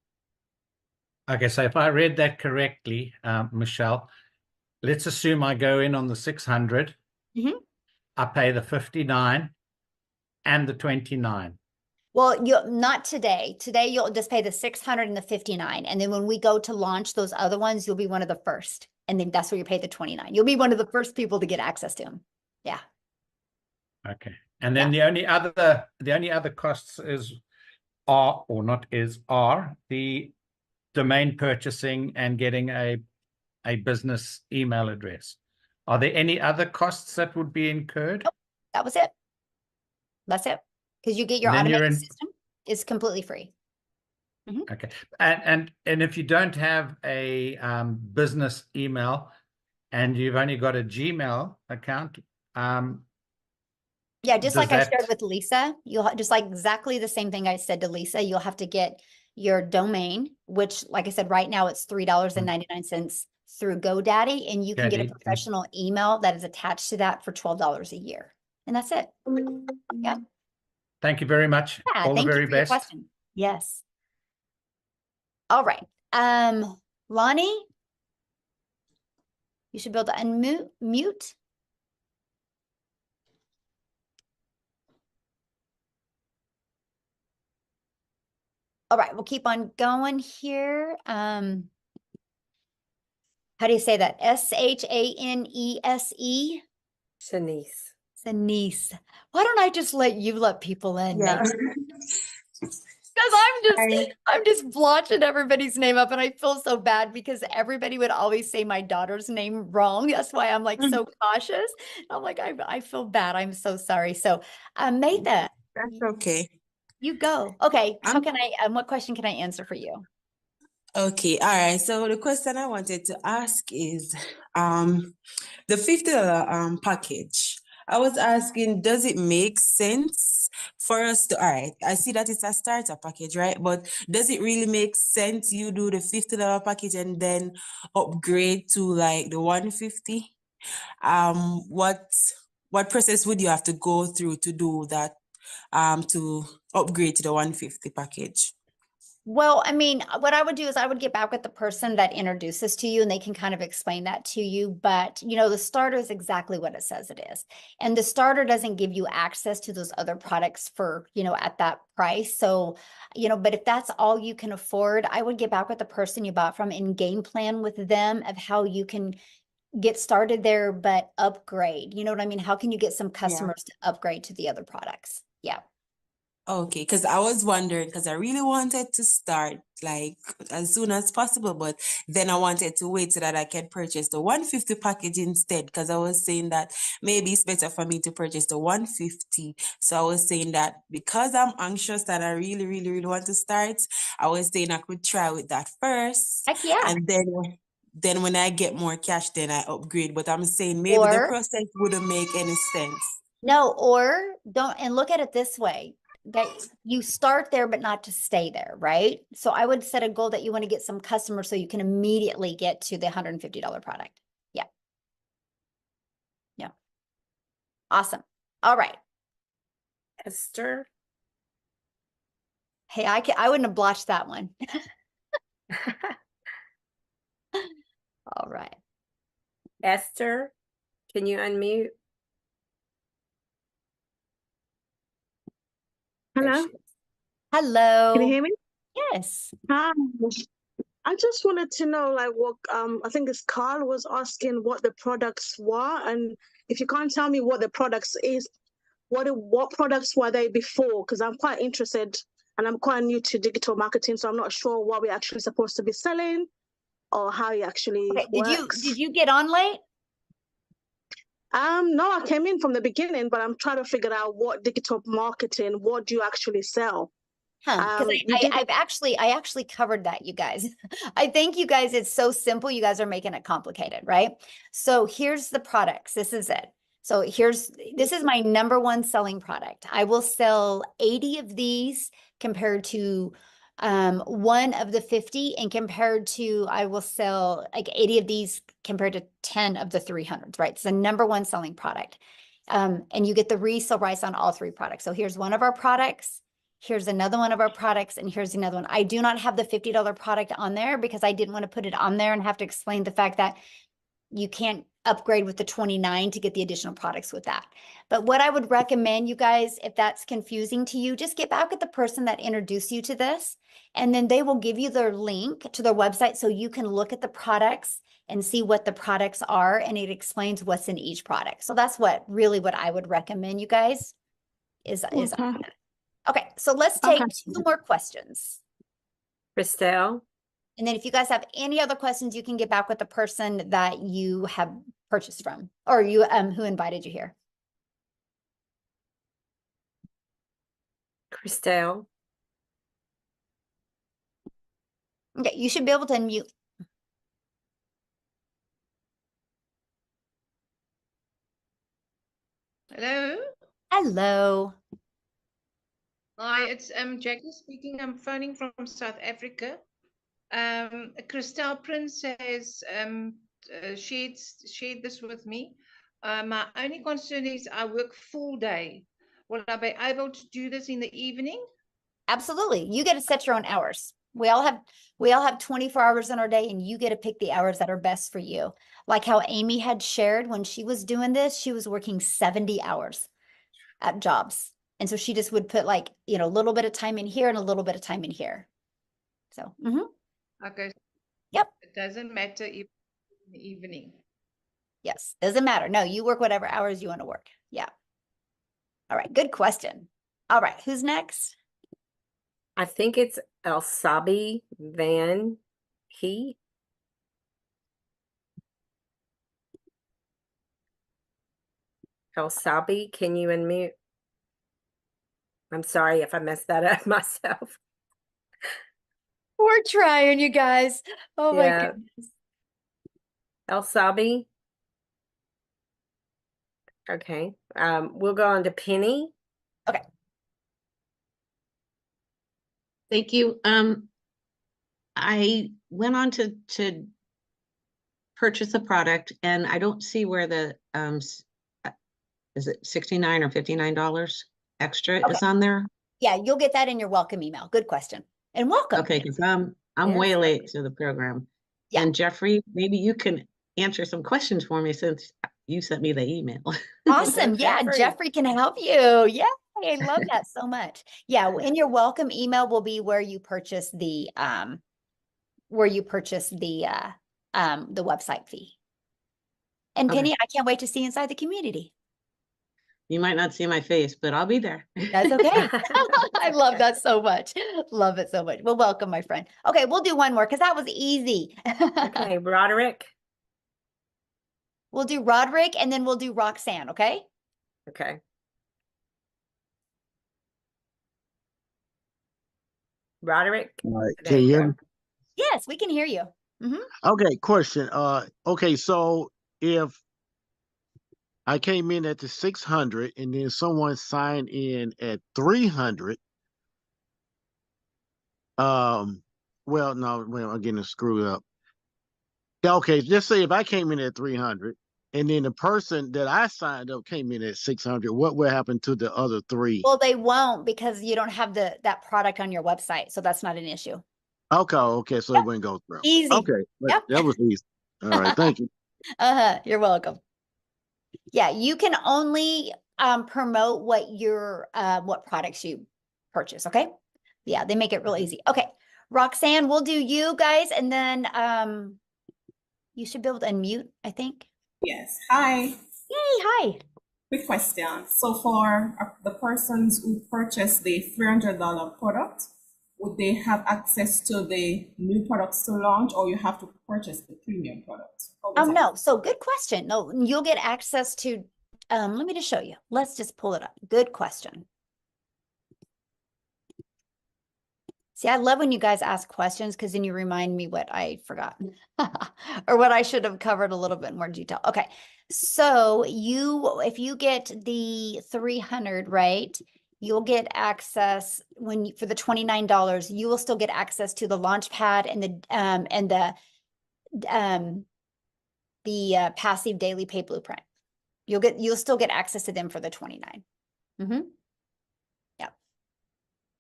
Okay, so if I read that correctly, Michelle, let's assume I go in on the 600. Mhm. I pay the 59 and the 29. Well, not today. Today you'll just pay the 600 and the 59. And then when we go to launch those other ones, you'll be one of the first. And then that's where you pay the 29. You'll be one of the first people to get access to them. Yeah. Okay. And then the only other costs are the domain purchasing and getting a business email address. Are there any other costs that would be incurred? Nope, that was it. That's it. Because you get your automated system. It's completely free. Mm-hmm. Okay. And if you don't have a business email and you've only got a Gmail account, yeah, just like I shared with Lisa, you'll just like exactly the same thing I said to Lisa. You'll have to get your domain, which, like I said, right now it's $3.99 through GoDaddy, and you can get a professional email that is attached to that for $12 a year, and that's it. Yeah. Thank you very much. Yeah, all the very for your best. question. Yes. All right. Lonnie, you should be able to unmute. All right, we'll keep on going here. How do you say that? Shanese? Shanice. Shanice. Why don't I just let people in? Yeah. Because I'm just blotching everybody's name up, and I feel so bad because everybody would always say my daughter's name wrong. That's why I'm like so cautious. I'm like, I feel bad. I'm so sorry. So Maytha. That's okay. You go. Okay. How can I, what question can I answer for you? Okay. All right. So the question I wanted to ask is, the $50 package. I was asking, does it make sense for us to, all right, I see that it's a starter package, right? But does it really make sense you do the $50 package and then upgrade to like the 150? What process would you have to go through to do that, to upgrade to the 150 package? Well, I mean, what I would do is I would get back with the person that introduces to you, and they can kind of explain that to you. But, the starter is exactly what it says it is. And the starter doesn't give you access to those other products for, at that price. So, but if that's all you can afford, I would get back with the person you bought from and game plan with them of how you can get started there, but upgrade. You know what I mean? How can you get some customers to upgrade to the other products? Yeah. Okay, because I was wondering, because I really wanted to start like as soon as possible, but then I wanted to wait so that I can purchase the 150 package instead, because I was saying that maybe it's better for me to purchase the 150. So I was saying that because I'm anxious that I really, really, really want to start, I was saying I could try with that first. Heck yeah. And then when I get more cash, then I upgrade. But I'm saying maybe the process wouldn't make any sense. No, or don't, and look at it this way. that you start there, but not to stay there, right? So I would set a goal that you want to get some customers so you can immediately get to the $150 product. Yeah. Yeah. Awesome. All right. Esther. Hey, I wouldn't have blotched that one. All right. Esther, can you unmute? Hello. Hello. Can you hear me? Yes. Hi. I just wanted to know, like, what I think it's Carl was asking what the products were, and if you can't tell me what the products is, what products were they before? Because I'm quite interested, and I'm quite new to digital marketing, so I'm not sure what we're actually supposed to be selling or how it actually works. Did you get on late? No, I came in from the beginning, but I'm trying to figure out what digital marketing, what do you actually sell? Because I actually covered that, you guys. I think you guys, it's so simple. You guys are making it complicated, right? So here's the products. This is it. So this is my number one selling product. I will sell 80 of these compared to one of the 50, and compared to, I will sell like 80 of these compared to 10 of the 300s, right? It's the number one selling product. And you get the resale rights on all 3 products. So here's one of our products. Here's another one of our products, and here's another one. I do not have the $50 product on there because I didn't want to put it on there and have to explain the fact that you can't upgrade with the 29 to get the additional products with that. But what I would recommend, you guys, if that's confusing to you, just get back with the person that introduced you to this, and then they will give you their link to their website so you can look at the products and see what the products are, and it explains what's in each product. So that's what I would recommend, you guys, is okay, so let's take 2 more questions. Christelle. And then if you guys have any other questions, you can get back with the person that you have purchased from, or you who invited you here. Christelle. Okay, you should be able to unmute. Hello. Hello. Hi, it's Jackie speaking. I'm phoning from South Africa. Christelle Prince has shared this with me. My only concern is I work full day. Will I be able to do this in the evening? Absolutely. You get to set your own hours. We all have 24 hours in our day, and you get to pick the hours that are best for you. Like how Amy had shared when she was doing this, she was working 70 hours at jobs. And so she just would put like, a little bit of time in here and a little bit of time in here. So, Okay. Yep. It doesn't matter if in the evening. Yes, doesn't matter. No, you work whatever hours you want to work. Yeah. All right, good question. All right, who's next? I think it's Elsabi Van He. Elsabi, can you unmute? I'm sorry if I messed that up myself. We're trying, you guys. Oh my goodness. Elsabi. Okay. We'll go on to Penny. Okay. Thank you. I went on to purchase a product, and I don't see where the is it $69 or $59 extra is on there? Yeah, you'll get that in your welcome email. Good question. And welcome. Okay, because I'm way late to the program. Yeah. And Jeffrey, maybe you can answer some questions for me since you sent me the email. Awesome. Yeah, Jeffrey can help you. Yeah, I love that so much. Yeah, in your welcome email will be where you purchase the website fee. And Penny, I can't wait to see you inside the community. You might not see my face, but I'll be there. That's okay. I love that so much. Love it so much. Well, welcome, my friend. Okay, we'll do one more because that was easy. Okay, Roderick. We'll do Roderick, and then we'll do Roxanne, okay? Okay. Roderick. All right. Can you hear me? Yes, we can hear you. Okay, question. Okay, so if I came in at the 600 and then someone signed in at 300. Well, no, well, I'm getting it screwed up. Yeah, okay, just say if I came in at 300 and then the person that I signed up came in at 600, what will happen to the other three? Well, they won't because you don't have that product on your website. So that's not an issue. Okay, so it wouldn't go through. Easy. Okay, Yep. that was easy. All right, thank you. You're welcome. Yeah, you can only promote what products you purchase, okay? Yeah, they make it real easy. Okay, Roxanne, we'll do you guys, and then you should be able to unmute, I think. Yes. Hi. Yay, hi. Quick question. So for the persons who purchase the $300 product, would they have access to the new products to launch, or you have to purchase the premium product? Oh, no. So good question. No, you'll get access to, let me just show you. Let's just pull it up. Good question. See, I love when you guys ask questions because then you remind me what I forgot or what I should have covered a little bit more detail. Okay. So if you get the 300, right, you'll get access for the $29, you will still get access to the launch pad and the passive daily pay blueprint. You'll still get access to them for the 29. Yep.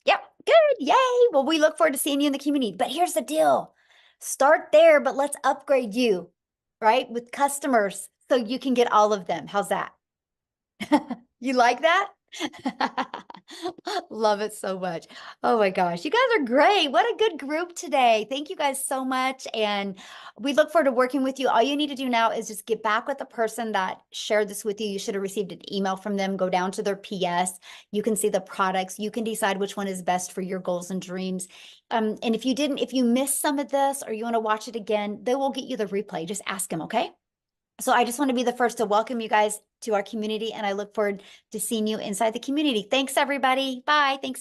Yep. Good. Yay. Well, we look forward to seeing you in the community. But here's the deal. Start there, but let's upgrade you, right? With customers so you can get all of them. How's that? You like that? Love it so much. Oh my gosh, you guys are great. What a good group today. Thank you guys so much. And we look forward to working with you. All you need to do now is just get back with the person that shared this with you. You should have received an email from them. Go down to their PS. You can see the products. You can decide which one is best for your goals and dreams. And if you missed some of this or you want to watch it again, they will get you the replay. Just ask them, okay? So I just want to be the first to welcome you guys to our community, and I look forward to seeing you inside the community. Thanks, everybody. Bye. Thanks.